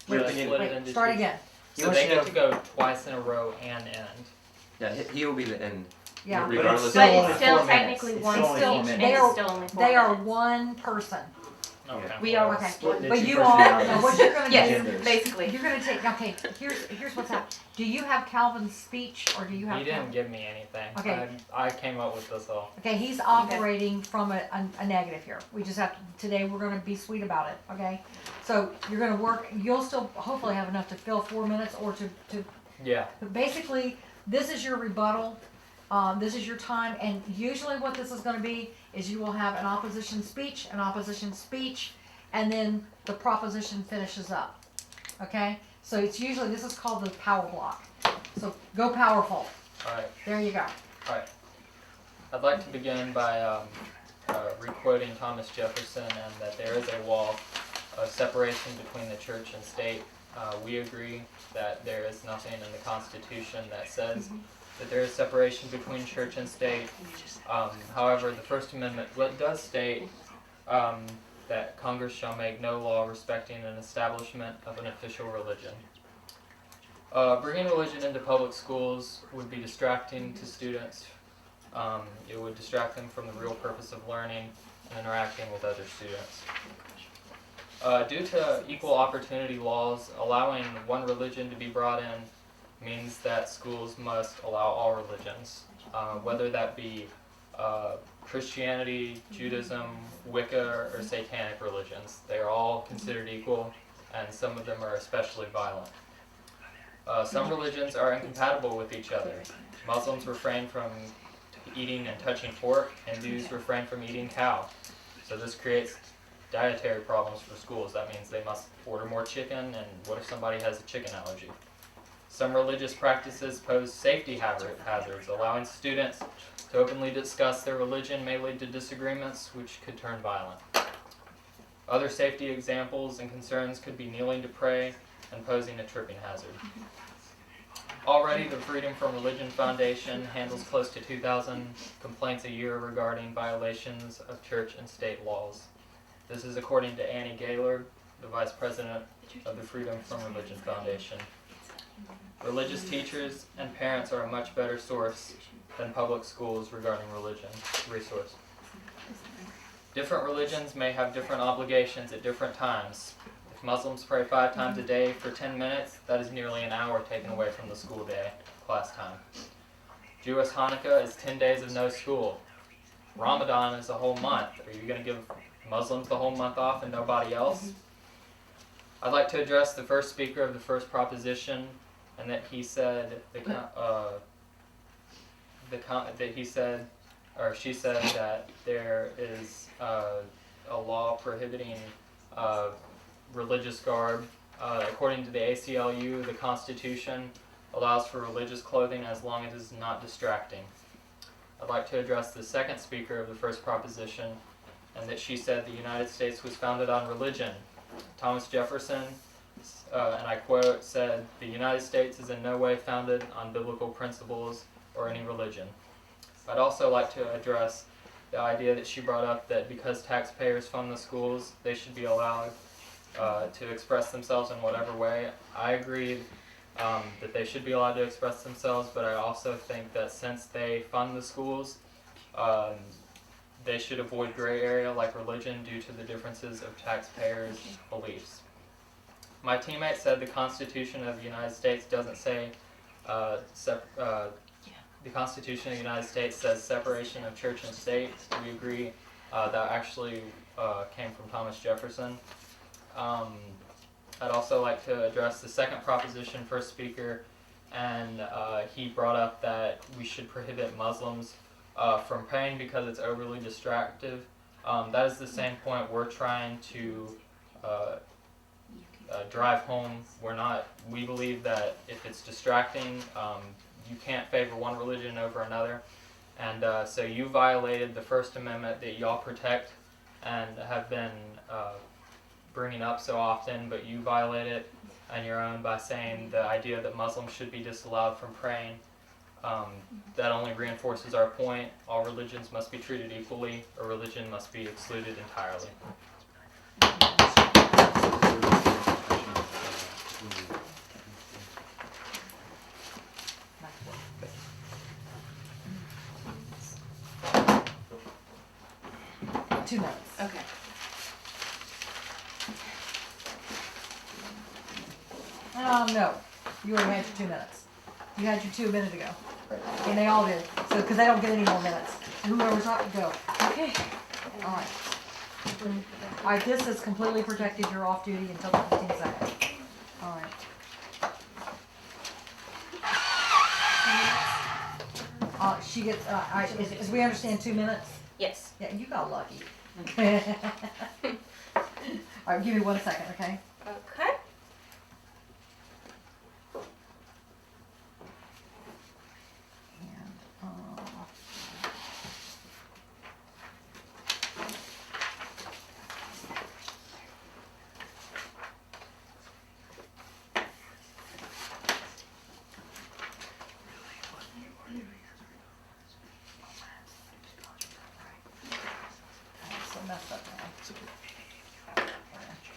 Wait, Should I split it Wait, into start two? again. He So wants they to get know- to go twice in a row and end. Yeah, he will be the end. Yeah. But it's Regardless still But only it's still 4 minutes. technically It's one still only speech, 4 and minutes. They it's are- still only 4 They are minutes. one person. Okay. We are Okay. Split into But two you all, personalities. now what you're gonna Yes, do, Genders. basically. you're gonna take, okay, here's what's happening. Do you have Calvin's speech or do you have He didn't Calvin? give me anything. Okay. I came up with this all. Okay, he's operating from a negative here. We just have to, today we're gonna be sweet about it, okay? So you're gonna work, you'll still hopefully have enough to fill 4 minutes or to Yeah. but basically, this is your rebuttal, this is your time, and usually what this is gonna be is you will have an opposition speech, and then the proposition finishes up, okay? So it's usually, this is called the power block. So go powerful, Alright. there you go. I'd like to begin by requoting Thomas Jefferson and that there is a wall of separation between the church and state. We agree that there is nothing in the Constitution that says that there is separation between church and state. However, the First Amendment does state that Congress shall make no law respecting an establishment of an official religion. Bringing religion into public schools would be distracting to students. It would distract them from the real purpose of learning and interacting with other students. Due to equal opportunity laws, allowing one religion to be brought in means that schools must allow all religions, whether that be Christianity, Judaism, Wicca, or satanic religions. They are all considered equal, and some of them are especially violent. Some religions are incompatible with each other. Muslims refrain from eating and touching pork, Hindus refrain from eating cow. So this creates dietary problems for schools. That means they must order more chicken, and what if somebody has a chicken allergy? Some religious practices pose safety hazards. Allowing students to openly discuss their religion may lead to disagreements which could turn violent. Other safety examples and concerns could be kneeling to pray and posing a tripping hazard. Already, the Freedom from Religion Foundation handles close to 2,000 complaints a year regarding violations of church and state laws. This is according to Annie Gaylord, the Vice President of the Freedom from Religion Foundation. Religious teachers and parents are a much better source than public schools regarding religion resource. Different religions may have different obligations at different times. If Muslims pray 5 times a day for 10 minutes, that is nearly an hour taken away from the school day, class time. Jewish Hanukkah is 10 days of no school. Ramadan is a whole month. Are you going to give Muslims the whole month off and nobody else? I'd like to address the first speaker of the first proposition, and that he said she said that there is a law prohibiting religious garb. According to the ACLU, the Constitution allows for religious clothing as long as it is not distracting. I'd like to address the second speaker of the first proposition, and that she said the United States was founded on religion. Thomas Jefferson, and I quote, said, "The United States is in no way founded on biblical principles or any religion." I'd also like to address the idea that she brought up that because taxpayers fund the schools, they should be allowed to express themselves in whatever way. I agree that they should be allowed to express themselves, but I also think that since they fund the schools, they should avoid gray area like religion due to the differences of taxpayers' beliefs. My teammate said the Constitution of the United States doesn't say the Constitution of the United States says separation of church and state. We agree. That actually came from Thomas Jefferson. I'd also like to address the second proposition, first speaker, and he brought up that we should prohibit Muslims from praying because it's overly distractive. That is the same point we're trying to drive home. We believe that if it's distracting, you can't favor one religion over another. And so you violated the First Amendment that y'all protect and have been bringing up so often, but you violate it on your own by saying the idea that Muslims should be disallowed from praying. That only reinforces our point. All religions must be treated equally. A religion must be excluded entirely. Two minutes. Okay. No, you already had your 2 minutes. You had your 2 a minute ago. And they all did, so, cause they don't get any more minutes. Whoever's up, go. Okay. Alright. Alright, this is completely protected, you're off duty until 15 seconds. Alright. She gets, as we understand, 2 minutes? Yes. Yeah, you got lucky. Alright, give me 1 second, okay? Okay. And, I'm so messed up now.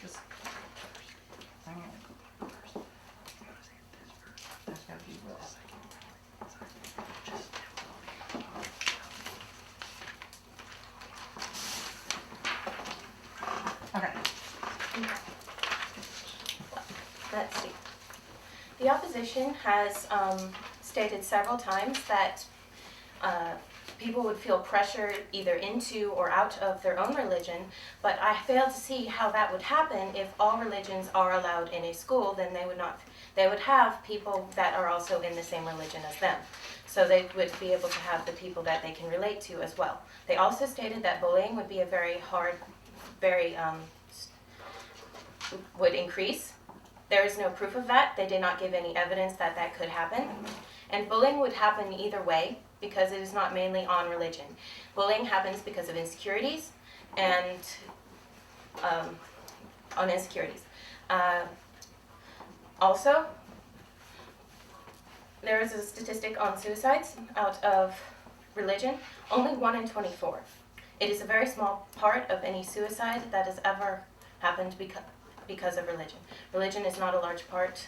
Just, I've got to be real. Okay. Let's see. The opposition has stated several times that people would feel pressured either into or out of their own religion, but I fail to see how that would happen if all religions are allowed in a school. Then they would have people that are also in the same religion as them. So they would be able to have the people that they can relate to as well. They also stated that bullying would be a would increase. There is no proof of that. They did not give any evidence that that could happen. And bullying would happen either way because it is not mainly on religion. Bullying happens because of insecurities and on insecurities. Also, there is a statistic on suicides out of religion, only 1 in 24. It is a very small part of any suicide that has ever happened because of religion. Religion is not a large part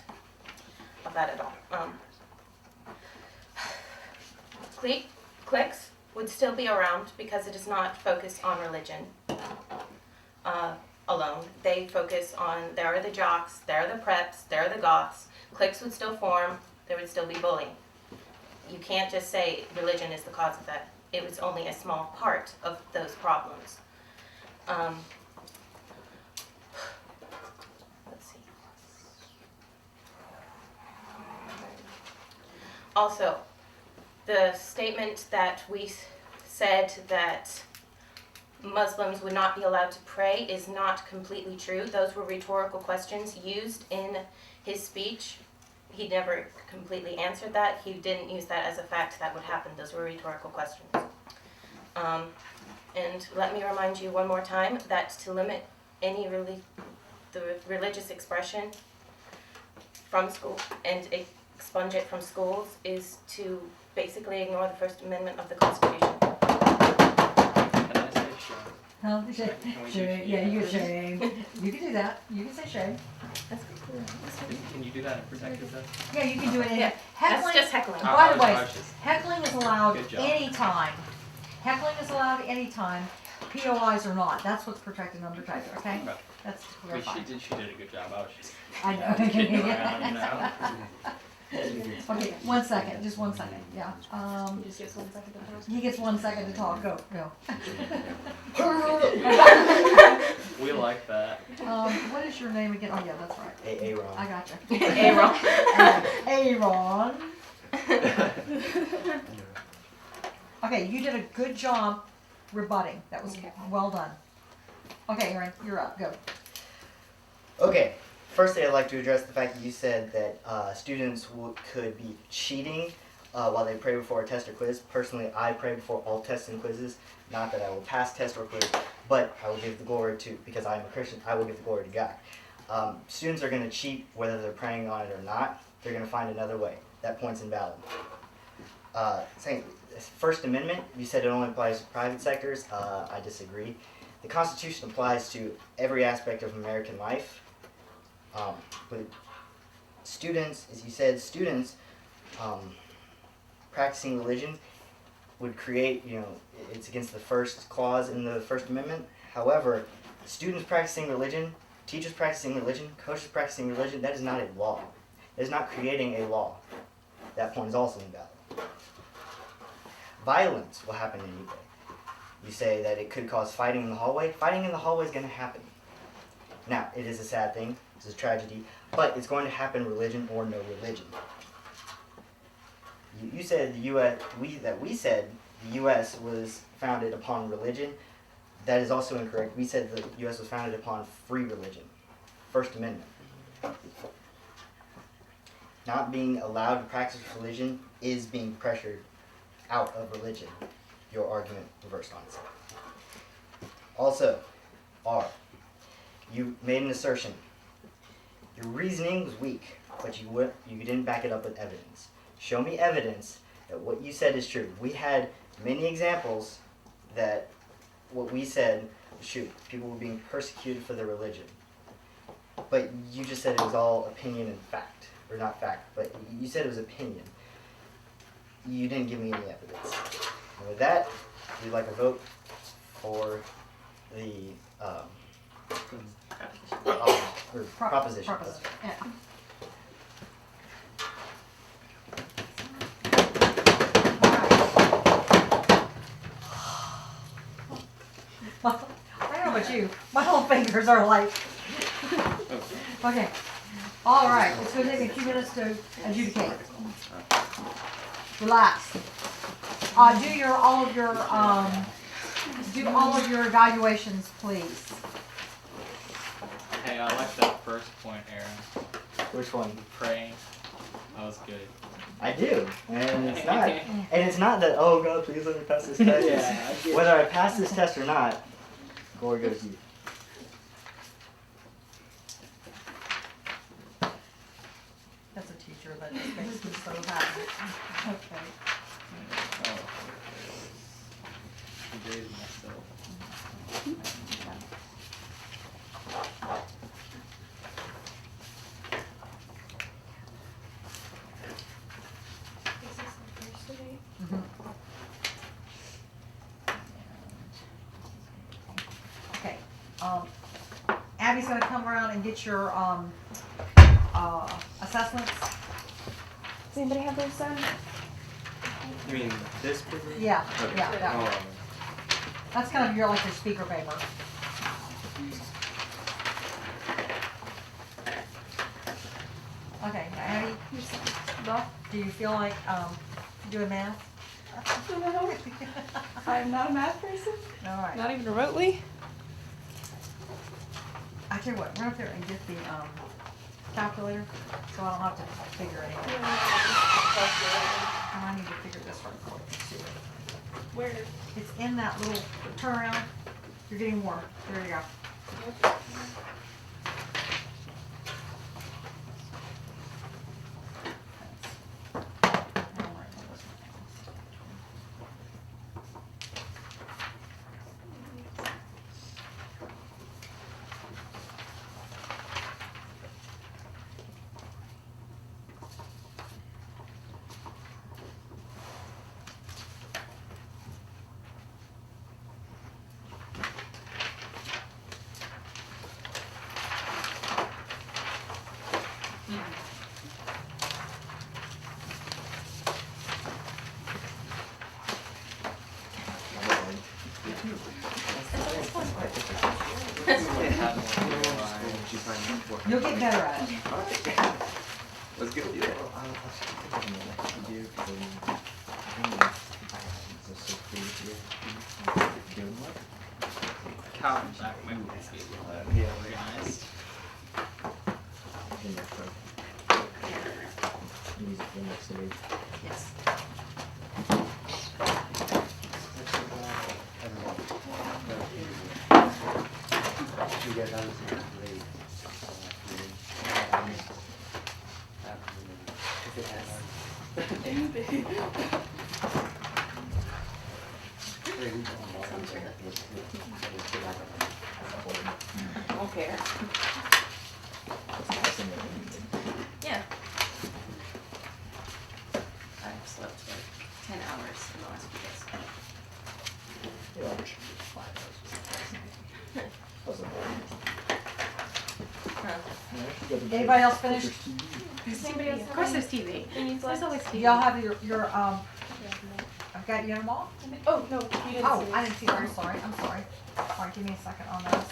of that at all. Cliques would still be around because it is not focused on religion alone. They focus on, there are the jocks, there are the preps, there are the goths. Cliques would still form, there would still be bullying. You can't just say religion is the cause of that. It was only a small part of those problems. Let's see. Also, the statement that we said that Muslims would not be allowed to pray is not completely true. Those were rhetorical questions used in his speech. He never completely answered that. He didn't use that as a fact that would happen. Those were rhetorical questions. And let me remind you one more time that to limit any the religious expression from school and expunge it from schools is to basically ignore the First Amendment of the Constitution. Can I say shame? Huh? Can we do Shame. Yeah, you can shame. You can do that. You can say shame. Can you do that in protective then? Yeah, you can do it in Yeah, heckling. That's just heckling. By the way, I was just- heckling is allowed Good job. anytime. Heckling is allowed anytime. POIs are not. That's what's protected and unprotected, okay? Okay. That's I mean, clarified. she did a good job. I was just I know. kidding around, Okay, 1 second, just 1 second, yeah. He just gets 1 second to talk. He gets 1 second to talk, go. We like that. What is your name again? Oh, yeah, that's right. Aaron. I gotcha. Aaron. Aaron. Okay, you did a good job rebutting. That was well done. Okay, Aaron, you're up, go. Okay, firstly, I'd like to address the fact that you said that students could be cheating while they pray before a test or quiz. Personally, I pray before all tests and quizzes. Not that I will pass test or quiz, but I will give the glory to, because I am a Christian, I will give the glory to God. Students are going to cheat whether they're praying on it or not. They're going to find another way. That point's invalid. saying First Amendment, you said it only applies to private sectors. I disagree. The Constitution applies to every aspect of American life. But students, as you said, students practicing religion would create, it's against the first clause in the First Amendment. However, students practicing religion, teachers practicing religion, coaches practicing religion, that is not a law. It is not creating a law. That point is also invalid. Violence will happen anyway. You say that it could cause fighting in the hallway. Fighting in the hallway is going to happen. Now, it is a sad thing. It's a tragedy. But it's going to happen, religion or no religion. You said the U.S. We said the U.S. was founded upon religion. That is also incorrect. We said the U.S. was founded upon free religion. First Amendment. Not being allowed to practice religion is being pressured out of religion. Your argument reversed on itself. Also, R. You made an assertion. Your reasoning was weak, but you didn't back it up with evidence. Show me evidence that what you said is true. We had many examples that what we said was true. People were being persecuted for their religion. But you just said it was all opinion and fact. Or not fact, but you said it was opinion. You didn't give me any evidence. And with that, we'd like a vote for the proposition. Proposition, yeah. Well, I don't know about you, my little fingers are like, okay. All right, it's gonna take me 2 minutes to adjudicate. Relax. Do all of your evaluations, please. Hey, I like that first point, Aaron. Which one? Praying. That was good. I do, and it's not that. Oh God, please let me pass this test. Whether I pass this test or not, glory goes to you. That's a teacher that just makes me so happy. Okay. Oh. I graded myself. Okay, Abby's gonna come around and get your, assessments. Does anybody have those done? You mean this paper? Yeah, Okay. yeah. Oh, That's kind of your speaker paper. Okay, now Abby, do you feel like, doing math? I'm not a math person. All right. Not even remotely. I tell you what, run up there and get the, calculator, so I don't have to figure anything. And I need to figure this one quick, too. Where? It's in that little turnaround. You're getting more. There you go. You'll get better at it. let's go do that. Calvin's back might be organized. Yes. Okay. Yeah. I've slept like 10 hours in the last few days. Anybody else finished? Of course there's TV. There's always TV. Y'all have your, I've got, you have them all? Oh, no, you didn't Oh, see I this. didn't see that, I'm sorry. All right, give me a second on those.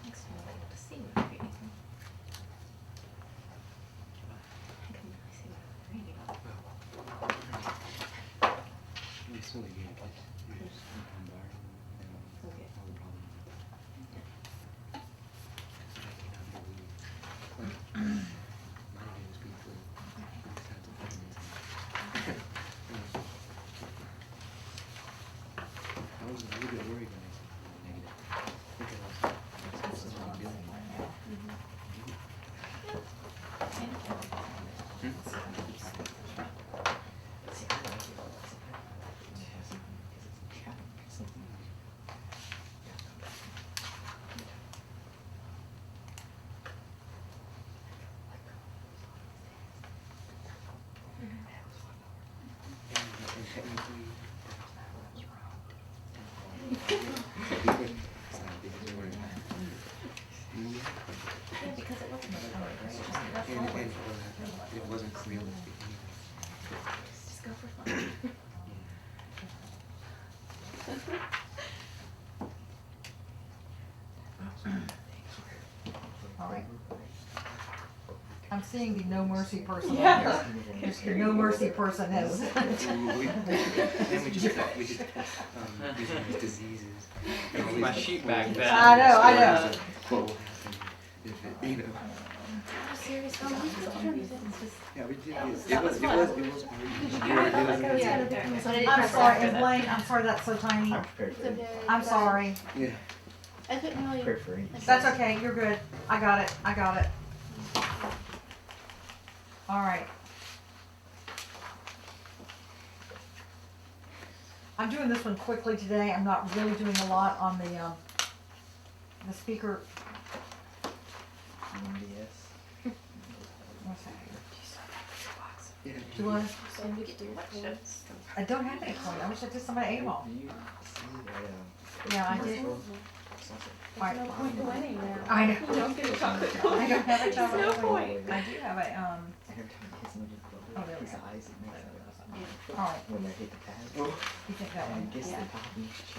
Makes me able to see what I'm reading. I can really see what I'm reading. Okay. Because it wasn't a color, right? That's all. It wasn't realistic. Just go for fun. All right. I'm seeing the no mercy person on here. The no mercy person has. Then we just these diseases. My sheet back then. I know. What will happen if it, you know? Serious Yeah, we did this. It was already. I'm sorry, and Blaine, I'm sorry that's so tiny. I'm prepared for it. I'm sorry. Yeah. I couldn't really. Prepared for it. That's okay, you're good. I got it. All right. I'm doing this one quickly today. I'm not really doing a lot on the speaker. What's that? Yeah. Do I? So we get to watch this. I don't have any coin. I wish I did somebody ate them all. Yeah, I did. Right. No point in winning now. I know. You don't get a chocolate I coin. don't have a chocolate No coin. point. I do have a Oh, there we go. All right. When they hit the pad, You think that one? guess Yeah. the top.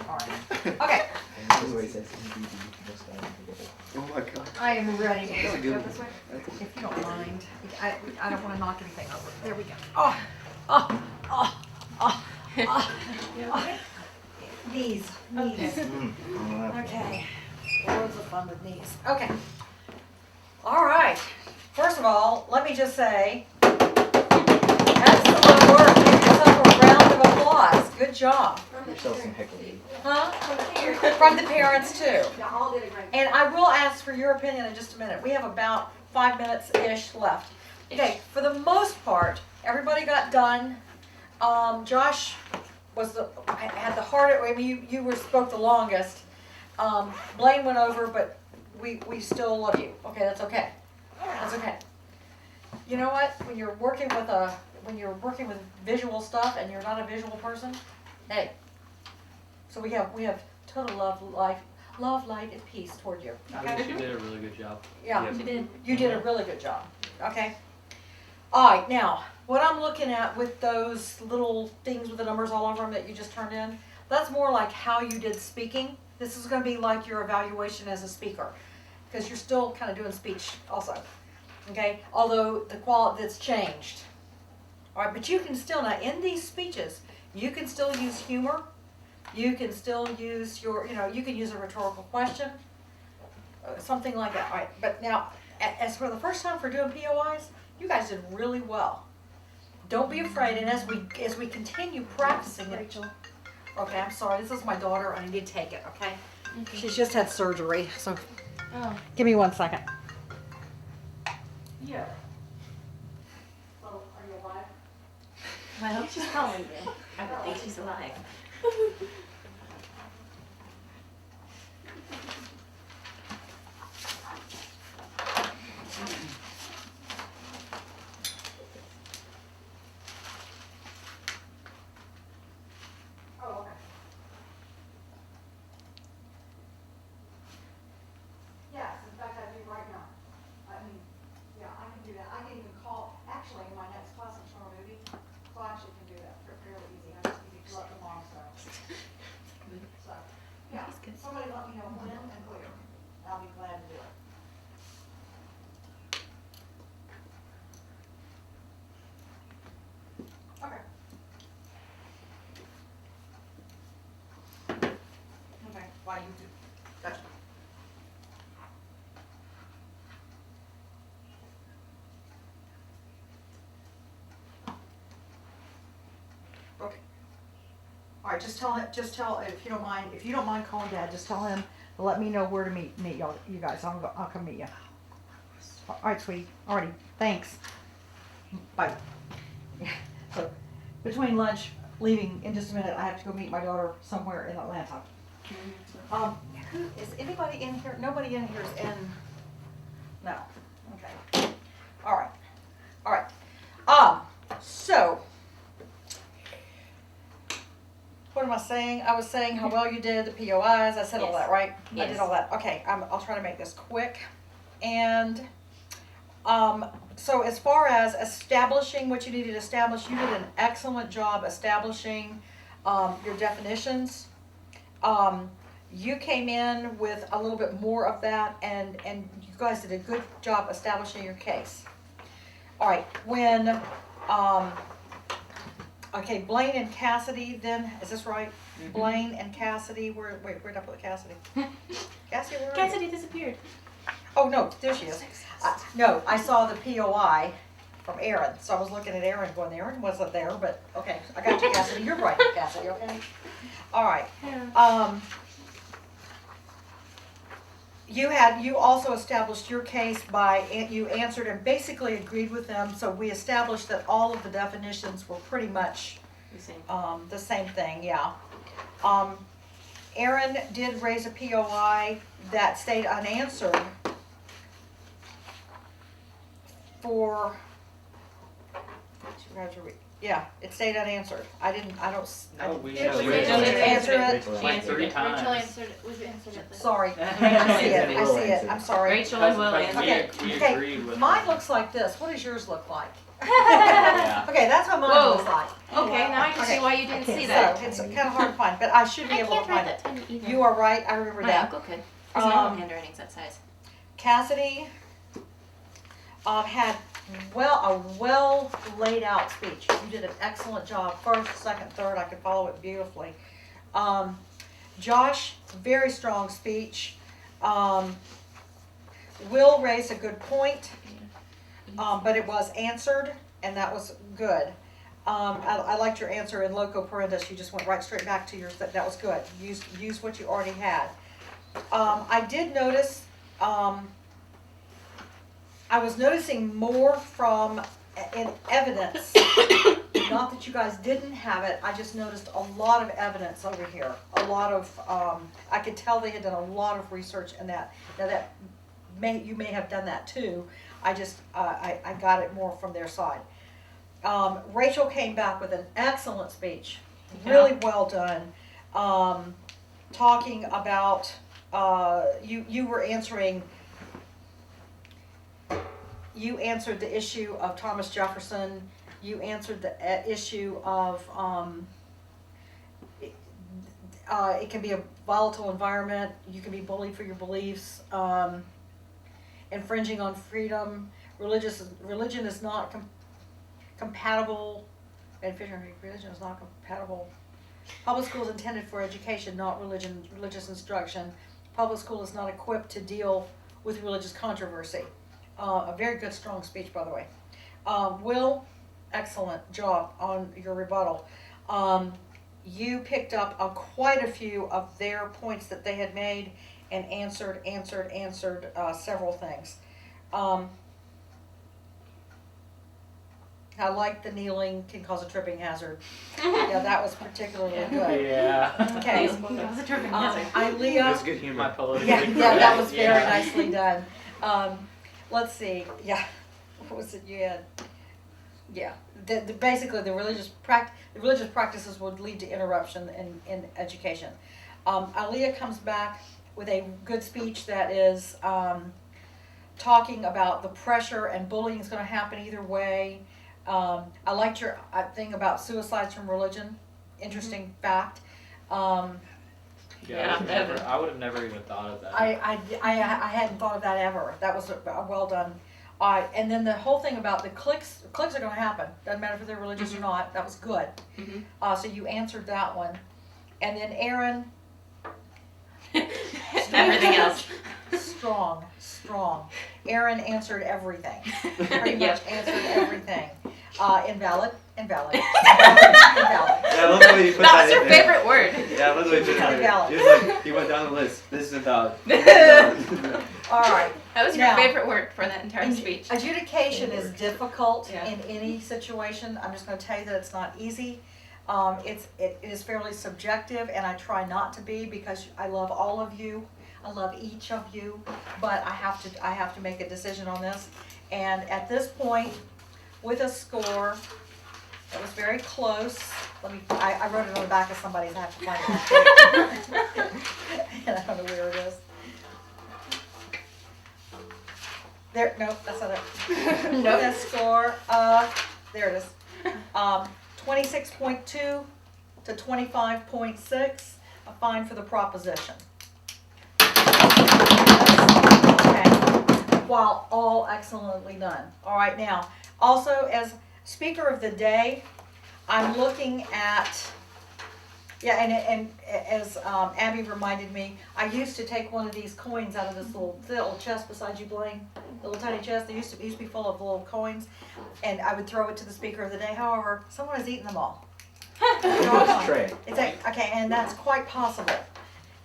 All right. Okay. And anyway, it says MVD, most Oh my god. I am ready. That's a good one. If you don't mind, I don't want to knock anything over. There we go. Knees. Okay. Loads of fun with knees. Okay. All right. First of all, let me just say, excellent work. Give yourself a round of applause. Good job. Yourself some heckling. Huh? From the parents too. And I will ask for your opinion in just a minute. We have about 5 minutes-ish left. Okay, for the most part, everybody got done. Josh had the hardest, I mean, you spoke the longest. Blaine went over, but we still love you. Okay, that's okay. That's okay. You know what? When you're working with visual stuff and you're not a visual person, hey. So we have total love, light, and peace toward you. I Okay? think she did a really good job. Yeah, You did. you did a really good job. Okay. All right, now what I'm looking at with those little things with the numbers all over them that you just turned in, that's more like how you did speaking. This is going to be like your evaluation as a speaker, because you're still kind of doing speech also. Okay, although the quality that's changed. All right, but you can still now in these speeches, you can still use humor. You can still use you can use a rhetorical question, something like that. All right, but now as for the first time for doing POIs, you guys did really well. Don't be afraid, and as we continue practicing it. Rachel. Okay, I'm sorry, this is my daughter, I need to take it, okay? She's just had surgery, so Oh. give me 1 second. Yeah. So, are you alive? I hope she's calling you. I don't think she's alive. Oh, okay. Yes, in fact, I do right now. I mean, yeah, I can do that. I can even call, actually, in my next class, I'm showing a movie, so I actually can do that fairly easy. I just need to let the mom know. So, yeah, somebody let me know when and where. I'll be glad to do it. Okay. Okay, why you do, gotcha. Okay. All right, just tell, if you don't mind calling Dad, just tell him to let me know where to meet y'all, you guys. I'll come meet you. All right, sweetie. Alrighty, thanks. Bye. So, between lunch, leaving in just a minute, I have to go meet my daughter somewhere in Atlanta. Who, is anybody in here? Nobody in here is in, no, okay. All right. So, what am I saying? I was saying how well you did, the POIs, I said all Yes. that, right? I Yes. did all that, okay, I'll try to make this quick. And, so as far as establishing what you needed to establish, you did an excellent job establishing, your definitions. You came in with a little bit more of that, and you guys did a good job establishing your case. All right, when, okay, Blaine and Cassidy then, is this right? Blaine and Cassidy, where'd I put Cassidy? Cassidy, where are you? Cassidy disappeared. Oh, no, there she is. No, I saw the POI from Aaron, so I was looking at Aaron going, Aaron wasn't there, but, okay, I got you, Cassidy, you're right, Cassidy, okay? All right, you also established your case by, you answered and basically agreed with them, so we established that all of the definitions were pretty much, The same. the same thing, yeah. Aaron did raise a POI that stayed unanswered for, yeah, it stayed unanswered. No, we Yeah, know. we Rachel did did answer it. Like 3 times. Rachel answered it, we've answered it. Sorry, I see it, I'm sorry. Rachel and Will That's- answered. we Okay, agreed with mine her. looks like this. What does yours look like? Yeah. Okay, that's what mine Whoa. looks like. Okay, now I can Okay. see why you didn't see So, that. it's kind of hard to find, but I should be I able to can't write find it. that tiny either. You are right, I remember My that. uncle could. His normal Um, handwriting's that size. Cassidy had a well laid out speech. You did an excellent job. First, second, third, I could follow it beautifully. Josh, very strong speech. Will raised a good point, but it was answered, and that was good. I liked your answer in loco parentis. You just went right straight back to your. That was good. Use what you already had. I did notice. I was noticing more in evidence. Not that you guys didn't have it, I just noticed a lot of evidence over here. A lot of, I could tell they had done a lot of research in that. Now you may have done that too. I just, I got it more from their side. Rachel came back with an excellent speech, really well done. Talking about, you were answering, you answered the issue of Thomas Jefferson. You answered the issue of, it can be a volatile environment. You can be bullied for your beliefs. Infringing on freedom. Religion is not compatible. Religion is not compatible. Public school is intended for education, not religious instruction. Public school is not equipped to deal with religious controversy. A very good, strong speech, by the way. Will, excellent job on your rebuttal. You picked up quite a few of their points that they had made and answered several things. I like the kneeling can cause a tripping hazard. Yeah, that was particularly good. Yeah. Okay. That was a tripping hazard. Ilea. That's good humor. My politically Yeah, correct. yeah, that was very Yeah. nicely done. Let's see, yeah, what was it you had? Yeah, basically the religious practices would lead to interruption in education. Aliyah comes back with a good speech that is talking about the pressure and bullying is going to happen either way. I liked your thing about suicides from religion. Interesting fact. Yeah, I would have never even thought of that. I hadn't thought of that ever. That was well done. And then the whole thing about the cliques are going to happen. Doesn't matter if they're religious or not. That was good. So you answered that one. And then Aaron. Everything else. Strong. Aaron answered everything. Pretty much answered everything. Invalid. Invalid. Yeah, I love the way you put That was in your there. favorite word. Yeah, I love the way you put that Invalid. in. He was like, he went down the list. This is invalid. All right. That was your Now- favorite word for that entire speech. Adjudication is difficult Yeah. in any situation. I'm just going to tell you that it's not easy. It is fairly subjective, and I try not to be because I love all of you. I love each of you, but I have to make a decision on this. And at this point, with a score that was very close, I wrote it on the back of somebody's. I have to find it. And I don't know where it is. There, no, that's not it. Nope. The score, there it is. 26.2 to 25.6, a fine for the proposition. Okay, while all excellently done. All right, now, also as speaker of the day, I'm looking at, yeah, and as Abby reminded me, I used to take one of these coins out of this little chest beside you, Blaine, little tiny chest. It used to be full of little coins, and I would throw it to the speaker of the day. However, someone has eaten them all. Trey. It's okay, and that's quite possible.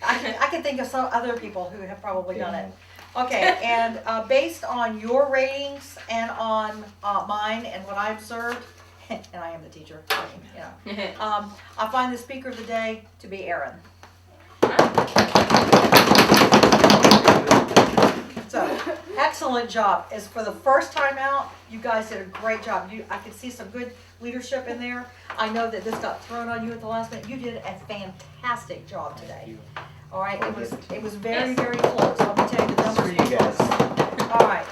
I can think of some other people who have probably done it. Okay, and based on your ratings and on mine and what I observed, and I am the teacher, I find the speaker of the day to be Aaron. So, excellent job. As for the first time out, you guys did a great job. I could see some good leadership in there. I know that this got thrown on you at the last minute. You did a fantastic job today. All right, it was very, very close. Let me tell you the numbers. For you guys. All right.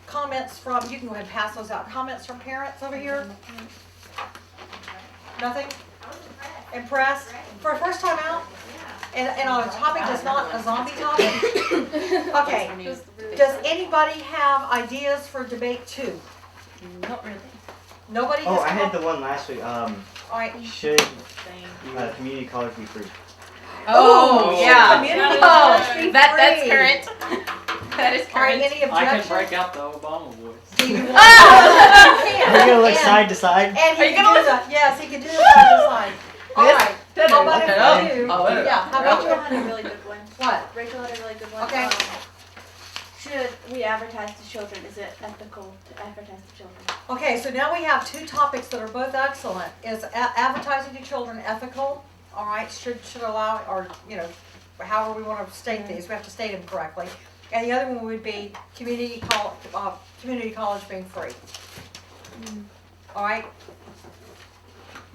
Comments from, you can go ahead and pass those out. Comments from parents over here? Nothing? Impressed? For a first time out? And on a topic that's not a zombie topic? Okay. Does anybody have ideas for debate 2? Not really. Nobody Oh, has I come had up? the one last week. All right. Should community college be free? Oh, yeah. Community Oh, college be that's free. current. That is All right, current. any I can objections? break out the Obama voice. Do you want- Oh! You can. Are you gonna look And- side to side? And Are he you can gonna do that. Yes, he can do it side to side. All This- right. How about if we do? Oh, wait. Yeah, how about Rachel you? had a really good one. What? Rachel had a really good one. Okay. Should we advertise to children? Is it ethical to advertise to children? Okay, so now we have 2 topics that are both excellent. Is advertising to children ethical? All right, should allow, or, however we want to state these, we have to state them correctly. And the other one would be community college being free. All right,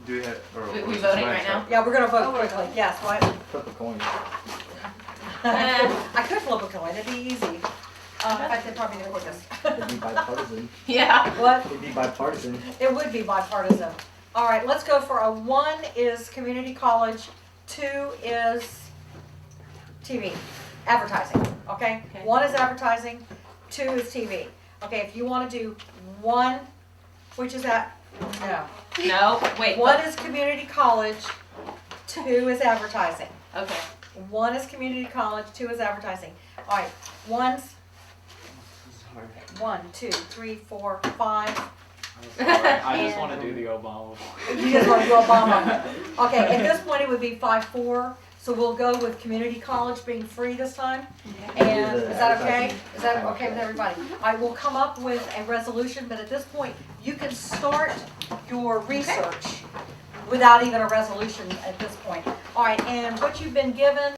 Do we have, or We or is voting this right now? yeah, we're gonna vote Oh, we're quickly, voting. yes, what? Flip a coin. I could flip a coin, it'd be easy. In fact, it'd probably be the quickest. It'd be bipartisan. Yeah. What? It'd be bipartisan. It would be bipartisan. All right, let's go for a 1 is community college, 2 is TV, advertising, okay? Okay. 1 is advertising, 2 is TV. Okay, if you want to do 1, which is that? No. No. Wait. 1 is community college, 2 is advertising. Okay. 1 is community college, 2 is advertising. All right, 1's 1, 2, 3, 4, 5, I just want to do the Obama. You just want to do Obama. Okay, at this point, it would be 5-4, so we'll go with community college being free this time. And is that okay? Is that okay with everybody? I will come up with a resolution, but at this point, you can start your research without even a resolution at this point. All right, and what you've been given